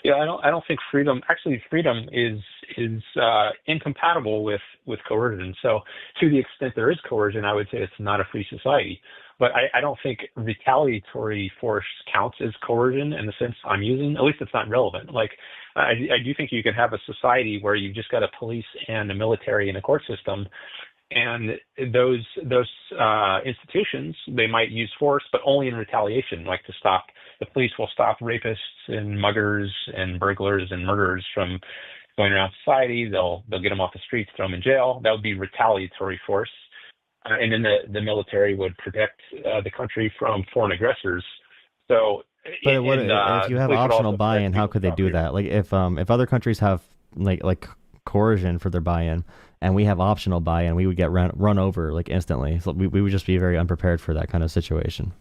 B: Yeah, I don't think freedom. Actually, freedom is incompatible with coercion. So, to the extent there is coercion, I would say it's not a free society. But I don't think retaliatory force counts as coercion in the sense I'm using. At least it's not relevant. Like I do think you can have a society where you've just got a police and a military and a court system, and those institutions, they might use force, but only in retaliation, like to stop. The police will stop rapists and muggers and burglars and murderers from going around society. They'll get them off the streets, throw them in jail. That would be retaliatory force. And then the military would protect the country from foreign aggressors. So,
A: but if you have optional buy-in, how could they do that? Like if other countries have like coercion for their buy-in, and we have optional buy-in, we would get run over like instantly. So we would just be very unprepared for that kind of situation.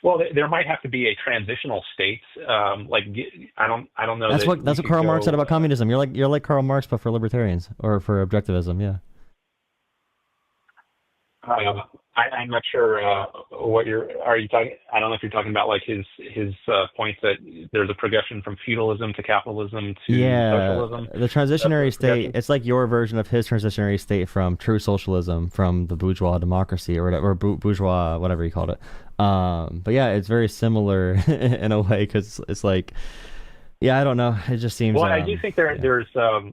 B: Well, there might have to be a transitional state. I don't know.
A: That's what Karl Marx said about communism. You're like Karl Marx, but for libertarians or for objectivism. Yeah.
B: I'm not sure what are you talking. I don't know if you're talking about like his point that there's a progression from feudalism to capitalism to socialism.
A: The transitionary state. It's like your version of his transitionary state from true socialism, from the bourgeois democracy or whatever, or bourgeois whatever you called it. But yeah, it's very similar in a way because it's like. Yeah, I don't know. It just seems.
B: Well, I do think there's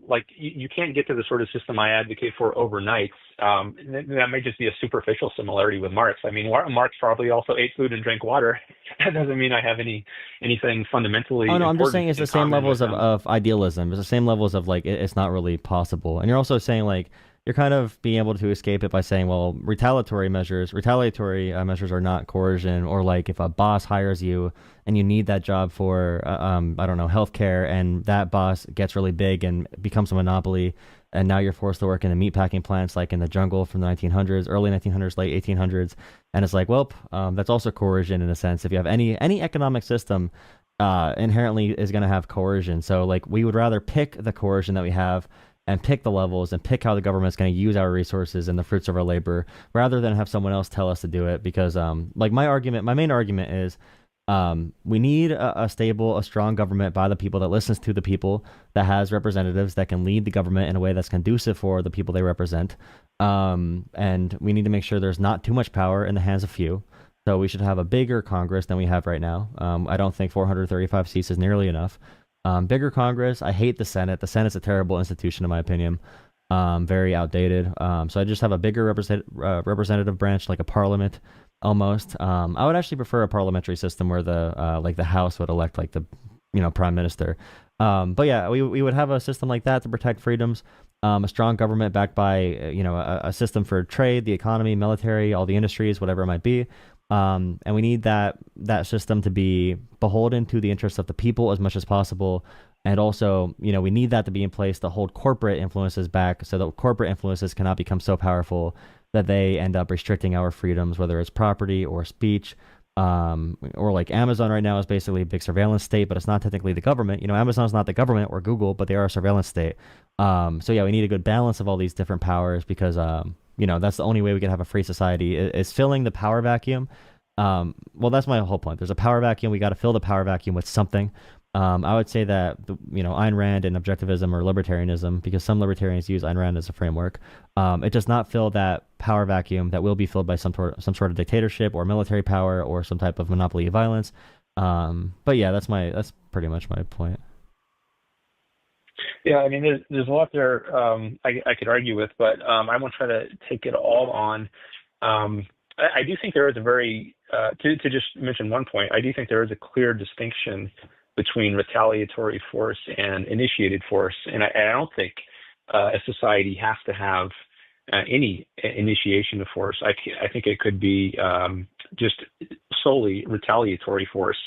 B: like you can't get to the sort of system I advocate for overnight. That may just be a superficial similarity with Marx. I mean, Marx probably also ate food and drank water. That doesn't mean I have anything fundamentally.
A: Oh no, I'm just saying it's the same levels of idealism. It's the same levels of like it's not really possible. And you're also saying like you're kind of being able to escape it by saying, well, retaliatory measures are not coercion, or like if a boss hires you and you need that job for, I don't know, healthcare, and that boss gets really big and becomes a monopoly, and now you're forced to work in the meatpacking plants, like in the jungle from the 1900s, early 1900s, late 1800s, and it's like, well, that's also coercion in a sense. If you have any economic system, inherently is going to have coercion. So like we would rather pick the coercion that we have and pick the levels and pick how the government's going to use our resources and the fruits of our labor rather than have someone else tell us to do it. Because like my main argument is we need a stable, a strong government by the people that listens to the people, that has representatives that can lead the government in a way that's conducive for the people they represent. And we need to make sure there's not too much power in the hands of few. So we should have a bigger Congress than we have right now. I don't think 435 seats is nearly enough. Bigger Congress. I hate the Senate. The Senate's a terrible institution, in my opinion. Very outdated. So I just have a bigger representative branch, like a parliament, almost. I would actually prefer a parliamentary system where the House would elect like the prime minister. But yeah, we would have a system like that to protect freedoms. A strong government backed by a system for trade, the economy, military, all the industries, whatever it might be. And we need that system to be beholden to the interests of the people as much as possible. And also, we need that to be in place to hold corporate influences back so that corporate influences cannot become so powerful that they end up restricting our freedoms, whether it's property or speech. Or like Amazon right now is basically a big surveillance state, but it's not technically the government. Amazon's not the government or Google, but they are a surveillance state. So yeah, we need a good balance of all these different powers because that's the only way we can have a free society is filling the power vacuum. Well, that's my whole point. There's a power vacuum. We got to fill the power vacuum with something. I would say that Ayn Rand and objectivism or libertarianism, because some libertarians use Ayn Rand as a framework, it does not fill that power vacuum that will be filled by some sort of dictatorship or military power or some type of monopoly of violence. But yeah, that's pretty much my point.
B: Yeah, I mean, there's a lot there I could argue with, but I won't try to take it all on. I do think there is a to just mention one point, I do think there is a clear distinction between retaliatory force and initiated force. And I don't think a society has to have any initiation of force. I think it could be just solely retaliatory force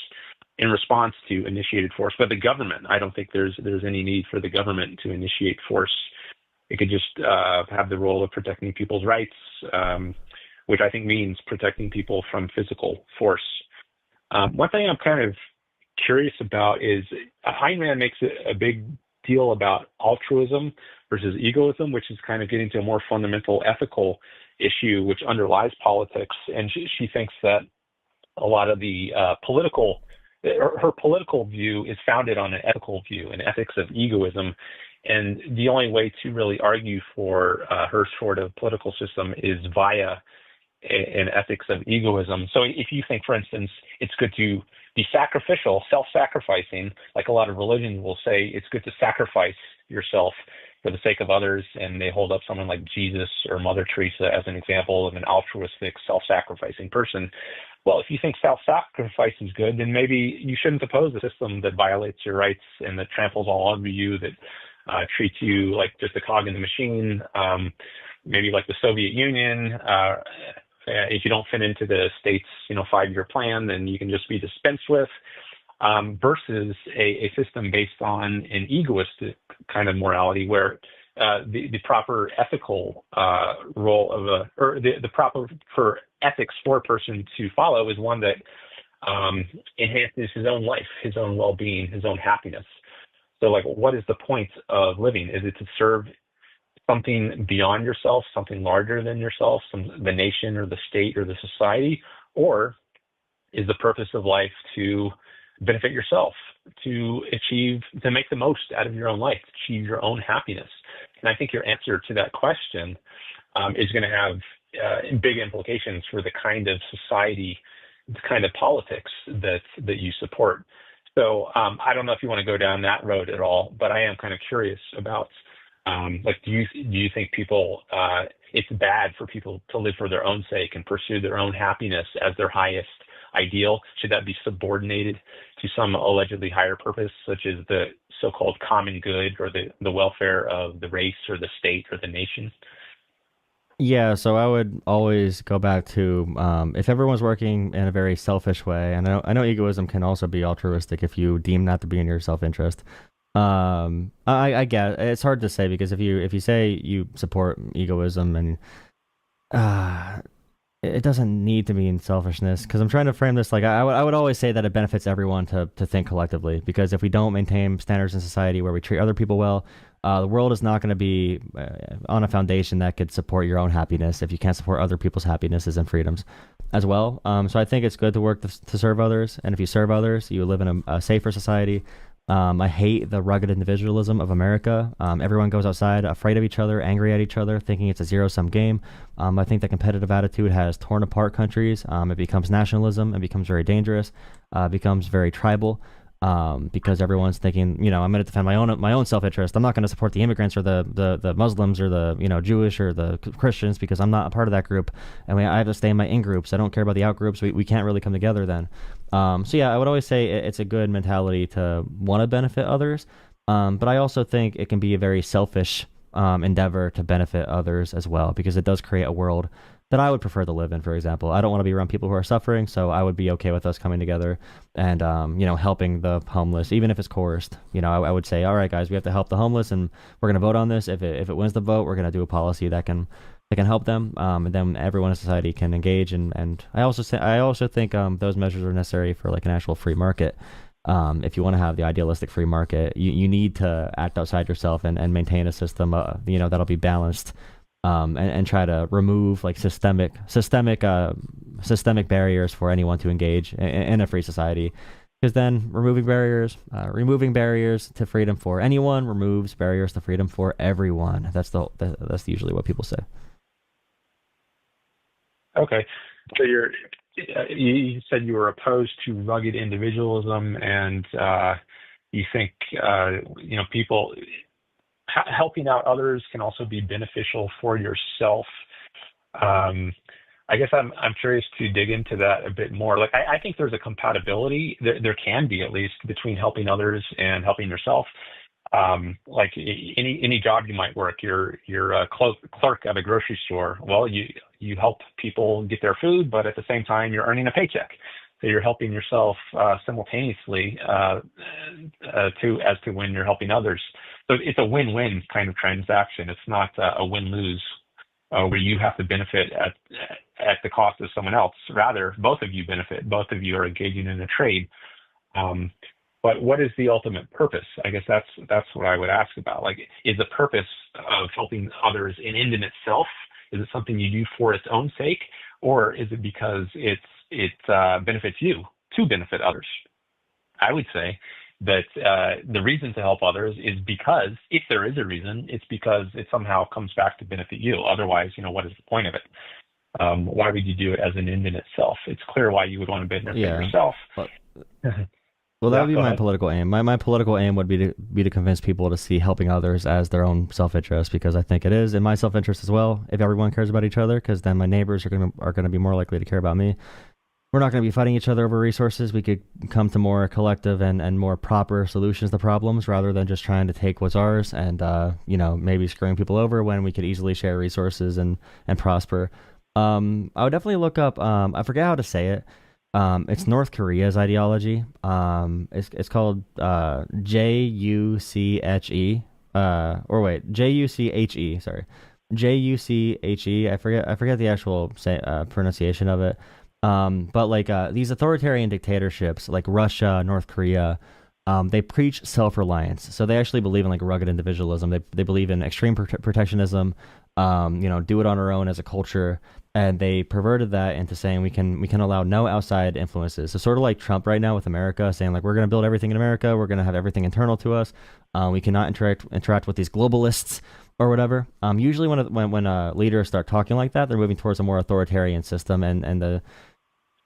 B: in response to initiated force. But the government, I don't think there's any need for the government to initiate force. It could just have the role of protecting people's rights, which I think means protecting people from physical force. One thing I'm kind of curious about is Ayn Rand makes a big deal about altruism versus egoism, which is kind of getting to a more fundamental ethical issue which underlies politics. And she thinks that a lot of the her political view is founded on an ethical view, an ethics of egoism. And the only way to really argue for her sort of political system is via an ethics of egoism. So if you think, for instance, it's good to be sacrificial, self-sacrificing, like a lot of religions will say, it's good to sacrifice yourself for the sake of others, and they hold up someone like Jesus or Mother Teresa as an example of an altruistic, self-sacrificing person. Well, if you think self-sacrifice is good, then maybe you shouldn't oppose a system that violates your rights and that tramples all over you, that treats you like just a cog in the machine, maybe like the Soviet Union. If you don't fit into the state's 5-year plan, then you can just be dispensed with, versus a system based on an egoistic kind of morality where the proper ethical role of the proper for ethics for a person to follow is one that enhances his own life, his own well-being, his own happiness. So, like, what is the point of living? Is it to serve something beyond yourself, something larger than yourself, the nation or the state or the society? Or is the purpose of life to benefit yourself, to make the most out of your own life, achieve your own happiness? And I think your answer to that question is going to have big implications for the kind of society, the kind of politics that you support. So I don't know if you want to go down that road at all, but I am kind of curious about, do you think it's bad for people to live for their own sake and pursue their own happiness as their highest ideal? Should that be subordinated to some allegedly higher purpose, such as the so-called common good or the welfare of the race or the state or the nation?
A: Yeah, so I would always go back to if everyone's working in a very selfish way, and I know egoism can also be altruistic if you deem that to be in your self-interest. I get it's hard to say because if you say you support egoism and it doesn't need to be in selfishness, because I'm trying to frame this like I would always say that it benefits everyone to think collectively, because if we don't maintain standards in society where we treat other people well, the world is not going to be on a foundation that could support your own happiness if you can't support other people's happinesses and freedoms as well. So I think it's good to work to serve others, and if you serve others, you live in a safer society. I hate the rugged individualism of America. Everyone goes outside afraid of each other, angry at each other, thinking it's a zero-sum game. I think the competitive attitude has torn apart countries. It becomes nationalism. It becomes very dangerous. Becomes very tribal. Because everyone's thinking, I'm going to defend my own self-interest. I'm not going to support the immigrants or the Muslims or the Jewish or the Christians because I'm not a part of that group, and I have to stay in my in-groups. I don't care about the out-groups. We can't really come together then. So yeah, I would always say it's a good mentality to want to benefit others, but I also think it can be a very selfish endeavor to benefit others as well, because it does create a world that I would prefer to live in. For example, I don't want to be around people who are suffering, so I would be okay with us coming together and helping the homeless, even if it's coerced. I would say, all right, guys, we have to help the homeless, and we're going to vote on this. If it wins the vote, we're going to do a policy that can help them, and then everyone in society can engage. And I also think those measures are necessary for like an actual free market. If you want to have the idealistic free market, you need to act outside yourself and maintain a system, that'll be balanced. And try to remove like systemic barriers for anyone to engage in a free society. Because then removing barriers to freedom for anyone removes barriers to freedom for everyone. That's usually what people say.
B: Okay. So you said you were opposed to rugged individualism, and you think people helping out others can also be beneficial for yourself. I guess I'm curious to dig into that a bit more. Like I think there's a compatibility. There can be, at least, between helping others and helping yourself. Like any job you might work, you're a clerk at a grocery store. Well, you help people get their food, but at the same time you're earning a paycheck. So you're helping yourself simultaneously as to when you're helping others. So it's a win-win kind of transaction. It's not a win-lose where you have to benefit at the cost of someone else. Rather, both of you benefit. Both of you are engaging in a trade. But what is the ultimate purpose? I guess that's what I would ask about. Like, is the purpose of helping others an end in itself? Is it something you do for its own sake, or is it because it benefits you to benefit others? I would say that the reason to help others is because, if there is a reason, it's because it somehow comes back to benefit you. Otherwise, what is the point of it? Why would you do it as an end in itself? It's clear why you would want to benefit yourself.
A: Well, that would be my political aim. My political aim would be to convince people to see helping others as their own self-interest, because I think it is in my self-interest as well. If everyone cares about each other, because then my neighbors are going to be more likely to care about me. We're not going to be fighting each other over resources. We could come to more collective and more proper solutions to problems, rather than just trying to take what's ours and maybe screwing people over when we could easily share resources and prosper. I would definitely look up. I forget how to say it. It's North Korea's ideology. It's called JUCHE. JUCHE. Sorry, JUCHE. I forget the actual pronunciation of it. But like these authoritarian dictatorships, like Russia, North Korea, they preach self-reliance. So they actually believe in like rugged individualism. They believe in extreme protectionism. Do it on our own as a culture. And they perverted that into saying we can allow no outside influences. So sort of like Trump right now with America, saying like we're going to build everything in America, we're going to have everything internal to us. We cannot interact with these globalists or whatever. Usually when leaders start talking like that, they're moving towards a more authoritarian system. And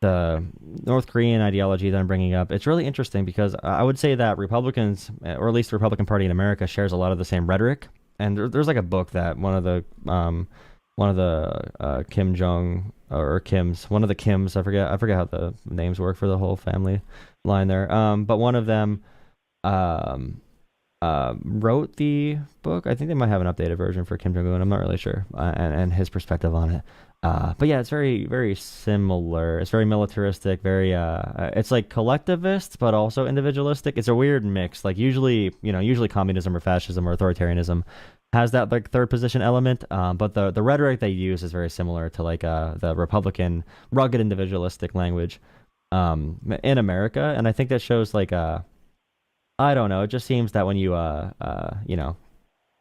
A: the North Korean ideology that I'm bringing up, it's really interesting because I would say that Republicans, or at least the Republican Party in America, shares a lot of the same rhetoric. And there's like a book that one of the Kim Jong or Kims, one of the Kims, I forget how the names work for the whole family line there. But one of them wrote the book. I think they might have an updated version for Kim Jong-un. I'm not really sure, and his perspective on it. But yeah, it's very, very similar. It's very militaristic, very it's like collectivist but also individualistic. It's a weird mix. Like usually communism or fascism or authoritarianism has that like third position element, but the rhetoric they use is very similar to like the Republican rugged individualistic language in America. And I think that shows like I don't know, it just seems that when you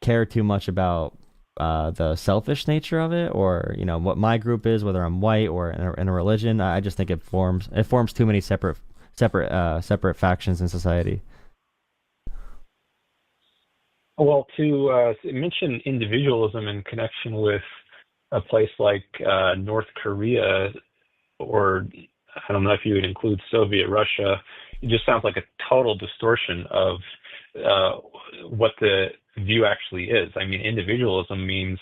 A: care too much about the selfish nature of it, or what my group is, whether I'm white or in a religion, I just think it forms too many separate factions in society.
B: Well, to mention individualism in connection with a place like North Korea, or I don't know if you would include Soviet Russia, it just sounds like a total distortion of what the view actually is. I mean, individualism means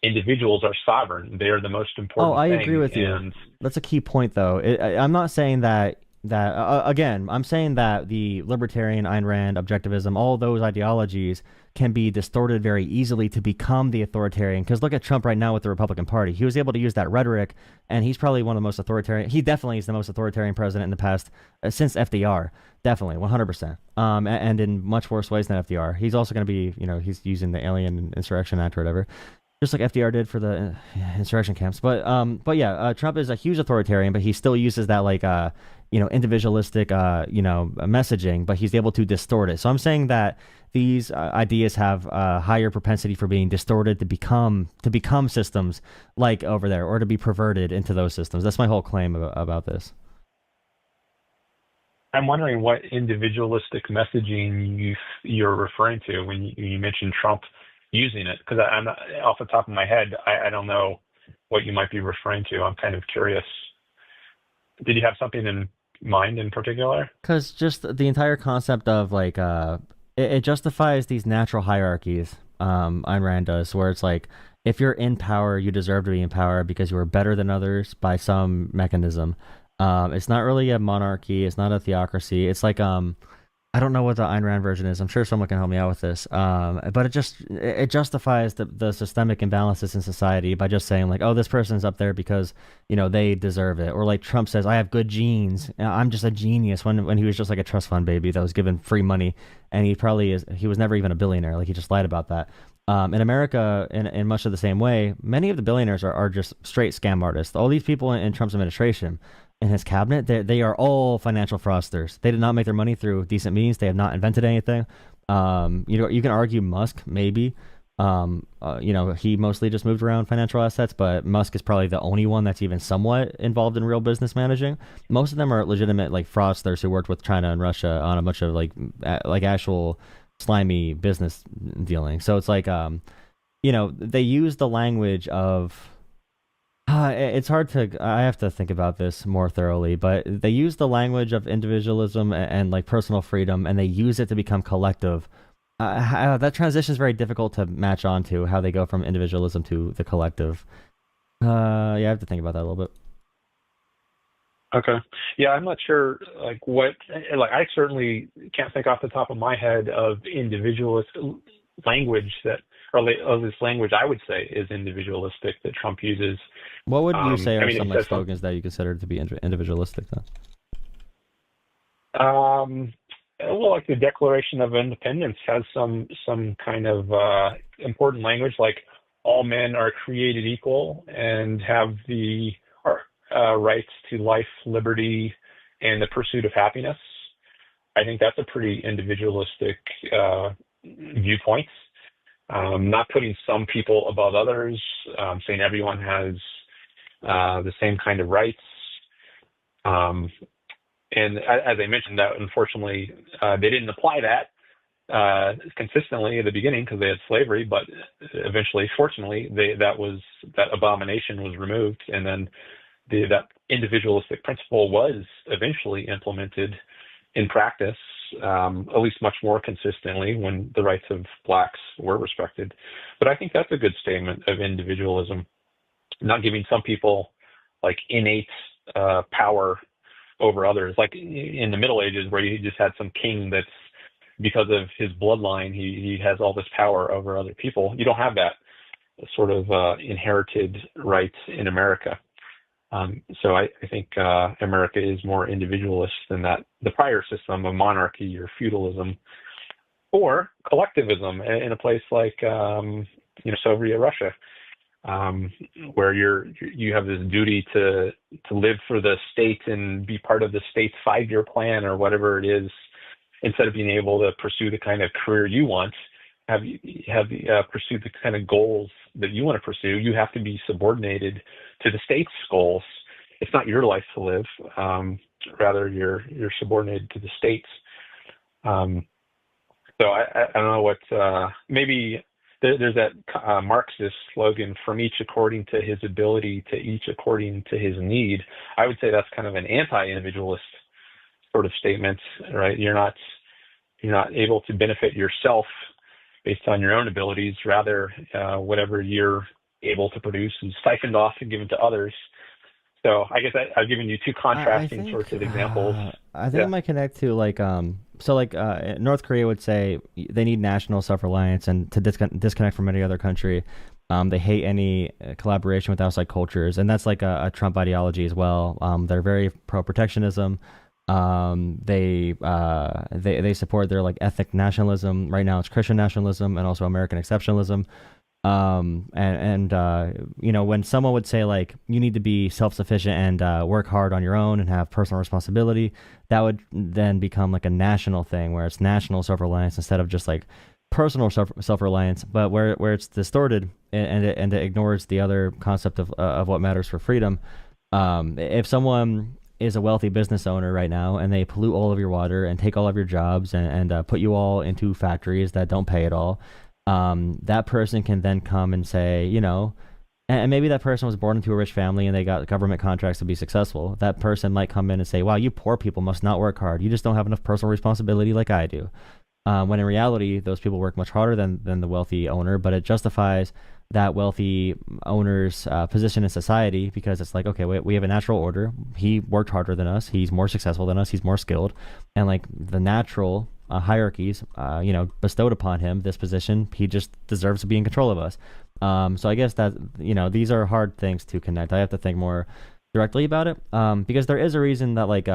B: individuals are sovereign. They are the most important thing.
A: Oh, I agree with you. That's a key point, though. I'm not saying that again, I'm saying that the libertarian, Ayn Rand, objectivism, all those ideologies can be distorted very easily to become the authoritarian. Because look at Trump right now with the Republican Party. He was able to use that rhetoric, and he's probably one of the most authoritarian. He definitely is the most authoritarian president in the past since FDR. Definitely, 100%. And in much worse ways than FDR. He's also going to be, he's using the Alien Insurrection Act or whatever, just like FDR did for the insurrection camps. But yeah, Trump is a huge authoritarian, but he still uses that like individualistic messaging, but he's able to distort it. So I'm saying that these ideas have a higher propensity for being distorted to become systems like over there, or to be perverted into those systems. That's my whole claim about this.
B: I'm wondering what individualistic messaging you're referring to when you mentioned Trump using it, because I'm not, off the top of my head, I don't know what you might be referring to. I'm kind of curious. Did you have something in mind in particular?
A: Because just the entire concept of like it justifies these natural hierarchies. Ayn Rand does, where it's like if you're in power, you deserve to be in power because you are better than others by some mechanism. It's not really a monarchy. It's not a theocracy. It's like I don't know what the Ayn Rand version is. I'm sure someone can help me out with this. But it justifies the systemic imbalances in society by just saying like, oh, this person's up there because they deserve it, or like Trump says, I have good genes. I'm just a genius when he was just like a trust fund baby that was given free money, and he was never even a billionaire. Like he just lied about that. In America, in much of the same way, many of the billionaires are just straight scam artists. All these people in Trump's administration in his cabinet, they are all financial fraudsters. They did not make their money through decent means. They have not invented anything. You can argue Musk maybe. He mostly just moved around financial assets, but Musk is probably the only one that's even somewhat involved in real business managing. Most of them are legitimate like fraudsters who worked with China and Russia on a bunch of like actual slimy business dealing. So it's like they use the language of it's hard to. I have to think about this more thoroughly, but they use the language of individualism and like personal freedom, and they use it to become collective. That transition is very difficult to match onto how they go from individualism to the collective. Yeah, I have to think about that a little bit.
B: Okay. Yeah, I'm not sure I certainly can't think off the top of my head of individualist language of this language I would say is individualistic that Trump uses.
A: What would you say
B: I
A: are
B: mean,
A: some
B: it
A: like
B: says some,
A: slogans that you consider to be individualistic then?
B: well, like the Declaration of Independence has some kind of important language, like all men are created equal and have the rights to life, liberty, and the pursuit of happiness. I think that's a pretty individualistic viewpoint. Not putting some people above others, saying everyone has the same kind of rights. Um, and as I mentioned, that unfortunately they didn't apply that consistently at the beginning because they had slavery, but eventually, fortunately, that abomination was removed, and then that individualistic principle was eventually implemented in practice, at least much more consistently when the rights of blacks were respected. But I think that's a good statement of individualism, not giving some people like innate power over others, like in the Middle Ages where you just had some king that's because of his bloodline, he has all this power over other people. You don't have that sort of inherited rights in America. So I think America is more individualist than that the prior system of monarchy or feudalism or collectivism in a place like Soviet Russia, where you have this duty to live for the state and be part of the state's 5-year plan or whatever it is, instead of being able to pursue the kind of career you want, pursue the kind of goals that you want to pursue. You have to be subordinated to the state's goals. It's not your life to live. Rather, you're subordinated to the state's. So I don't know what, maybe there's that Marxist slogan, from each according to his ability to each according to his need. I would say that's kind of an anti-individualist sort of statement, right? You're not able to benefit yourself based on your own abilities. Rather, whatever you're able to produce is siphoned off and given to others. So I guess I've given you two
A: I
B: contrasting
A: think
B: sorts of examples.
A: I think
B: Yeah.
A: it might connect to North Korea would say they need national self-reliance and to disconnect from any other country. They hate any collaboration with outside cultures, and that's like a Trump ideology as well. They're very pro-protectionism. They support their like ethnic nationalism. Right now, it's Christian nationalism and also American exceptionalism. When someone would say like you need to be self-sufficient and work hard on your own and have personal responsibility, that would then become like a national thing where it's national self-reliance instead of just like personal self-reliance, but where it's distorted and it ignores the other concept of what matters for freedom. If someone is a wealthy business owner right now, and they pollute all of your water and take all of your jobs and put you all into factories that don't pay at all, that person can then come and say, and maybe that person was born into a rich family and they got government contracts to be successful. That person might come in and say, wow, you poor people must not work hard. You just don't have enough personal responsibility like I do. When in reality, those people work much harder than the wealthy owner, but it justifies that wealthy owner's position in society because it's like, okay, we have a natural order. He worked harder than us. He's more successful than us. He's more skilled. And like the natural hierarchies, bestowed upon him this position, he just deserves to be in control of us. So I guess that, these are hard things to connect. I have to think more directly about it, because there is a reason that like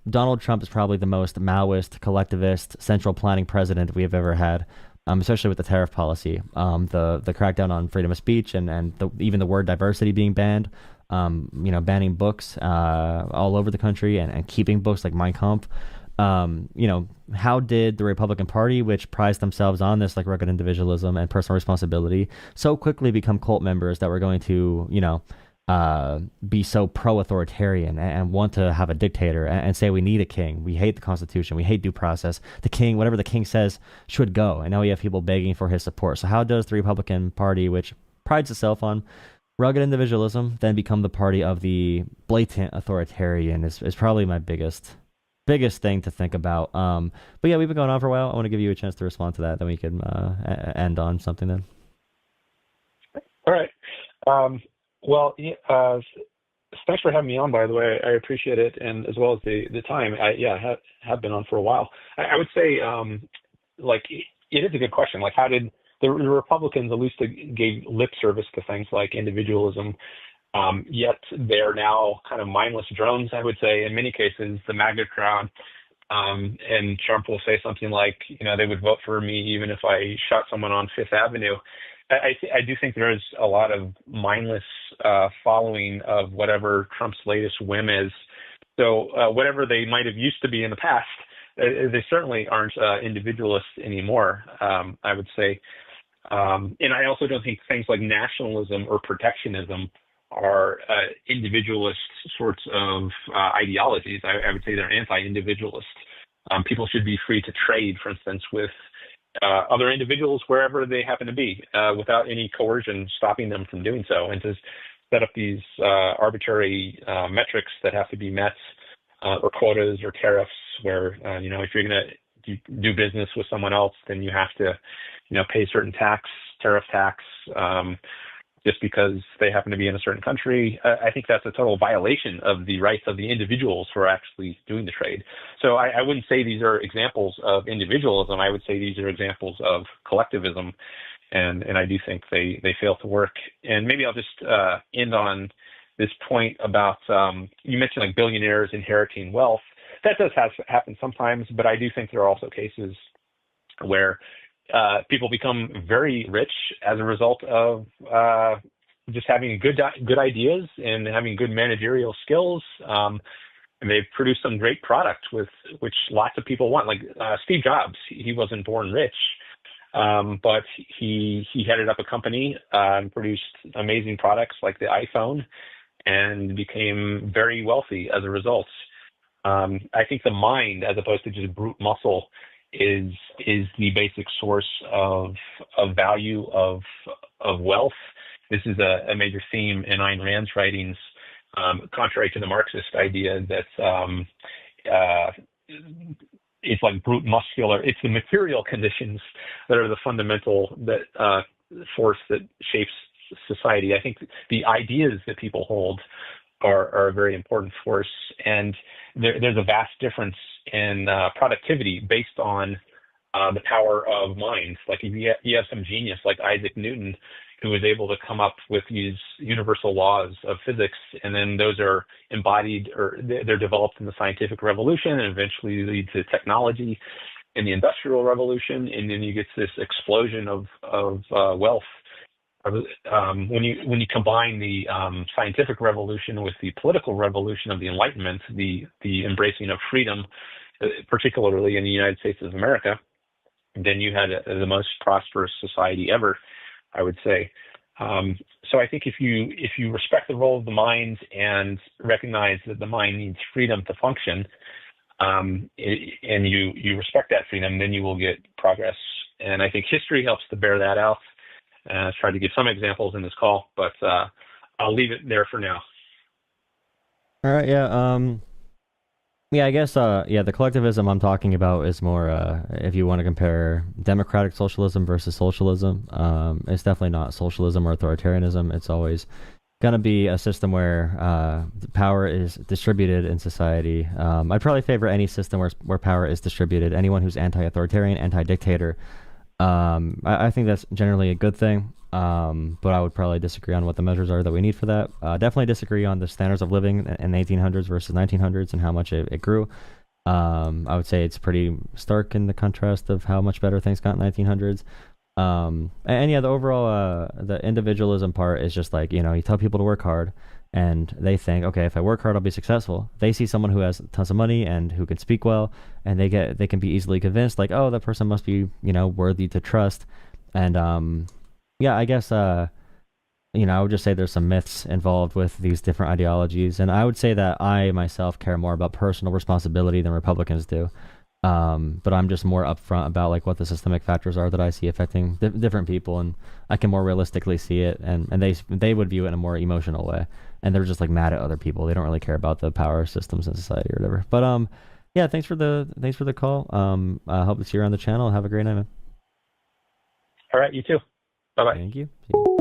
A: Donald Trump is probably the most Maoist, collectivist, central planning president we have ever had, especially with the tariff policy, the crackdown on freedom of speech, and even the word diversity being banned, banning books all over the country and keeping books like Mein Kampf. How did the Republican Party, which prized themselves on this like rugged individualism and personal responsibility, so quickly become cult members that were going to, be so pro-authoritarian and want to have a dictator and say we need a king, we hate the Constitution, we hate due process, the king, whatever the king says should go, and now we have people begging for his support. So how does the Republican Party, which prides itself on rugged individualism, then become the party of the blatant authoritarian is probably my biggest thing to think about. But yeah, we've been going on for a while. I want to give you a chance to respond to that, then we can end on something then.
B: All right. Well, thanks for having me on, by the way. I appreciate it, and as well as the time. I have been on for a while. I would say, it is a good question. Like, how did the Republicans at least gave lip service to things like individualism, yet they're now kind of mindless drones, I would say, in many cases, the MAGA crowd. And Trump will say something like, they would vote for me even if I shot someone on Fifth Avenue. I do think there's a lot of mindless following of whatever Trump's latest whim is. So whatever they might have used to be in the past, they certainly aren't individualists anymore, I would say. And I also don't think things like nationalism or protectionism are individualist sorts of ideologies. I would say they're anti-individualist. People should be free to trade, for instance, with other individuals wherever they happen to be, without any coercion stopping them from doing so, and to set up these arbitrary metrics that have to be met, or quotas or tariffs, where if you're going to do business with someone else, then you have to pay certain tariff tax, just because they happen to be in a certain country. I think that's a total violation of the rights of the individuals who are actually doing the trade. So I wouldn't say these are examples of individualism. I would say these are examples of collectivism, and I do think they fail to work. And maybe I'll just end on this point about, you mentioned like billionaires inheriting wealth. That does happen sometimes, but I do think there are also cases where people become very rich as a result of just having good ideas and having good managerial skills. And they've produced some great product which lots of people want. Like Steve Jobs, he wasn't born rich, but he headed up a company and produced amazing products like the iPhone and became very wealthy as a result. I think the mind, as opposed to just brute muscle, is the basic source of value of wealth. This is a major theme in Ayn Rand's writings, contrary to the Marxist idea that it's like brute muscular. It's the material conditions that are the fundamental force that shapes society. I think the ideas that people hold are a very important force, and there's a vast difference in productivity based on the power of mind. Like if you have some genius like Isaac Newton, who was able to come up with these universal laws of physics, and then those are embodied, or they're developed in the scientific revolution and eventually lead to technology in the industrial revolution, and then you get this explosion of wealth. When you combine the scientific revolution with the political revolution of the Enlightenment, the embracing of freedom, particularly in the United States of America, then you had the most prosperous society ever, I would say. So I think if you respect the role of the mind and recognize that the mind needs freedom to function, and you respect that freedom, then you will get progress. And I think history helps to bear that out. I tried to give some examples in this call, but I'll leave it there for now.
A: All right, yeah. Yeah, I guess yeah, the collectivism I'm talking about is more if you want to compare democratic socialism versus socialism, it's definitely not socialism or authoritarianism. It's always gonna be a system where the power is distributed in society. I'd probably favor any system where power is distributed. Anyone who's anti-authoritarian, anti-dictator, I think that's generally a good thing. But I would probably disagree on what the measures are that we need for that. Definitely disagree on the standards of living in the 1800s versus 1900s and how much it grew. I would say it's pretty stark in the contrast of how much better things got in the 1900s. And yeah, the overall, the individualism part is just like, you tell people to work hard and they think, okay, if I work hard, I'll be successful. They see someone who has tons of money and who can speak well, and they can be easily convinced, like, oh, that person must be, worthy to trust. And, yeah, I guess, I would just say there's some myths involved with these different ideologies. And I would say that I myself care more about personal responsibility than Republicans do. But I'm just more upfront about like what the systemic factors are that I see affecting different people, and I can more realistically see it, and they would view it in a more emotional way, and they're just like mad at other people. They don't really care about the power systems in society or whatever. But yeah, thanks for the call. I hope to see you around the channel. Have a great night, man.
B: All right, you too. Bye bye.
A: Thank you. See you.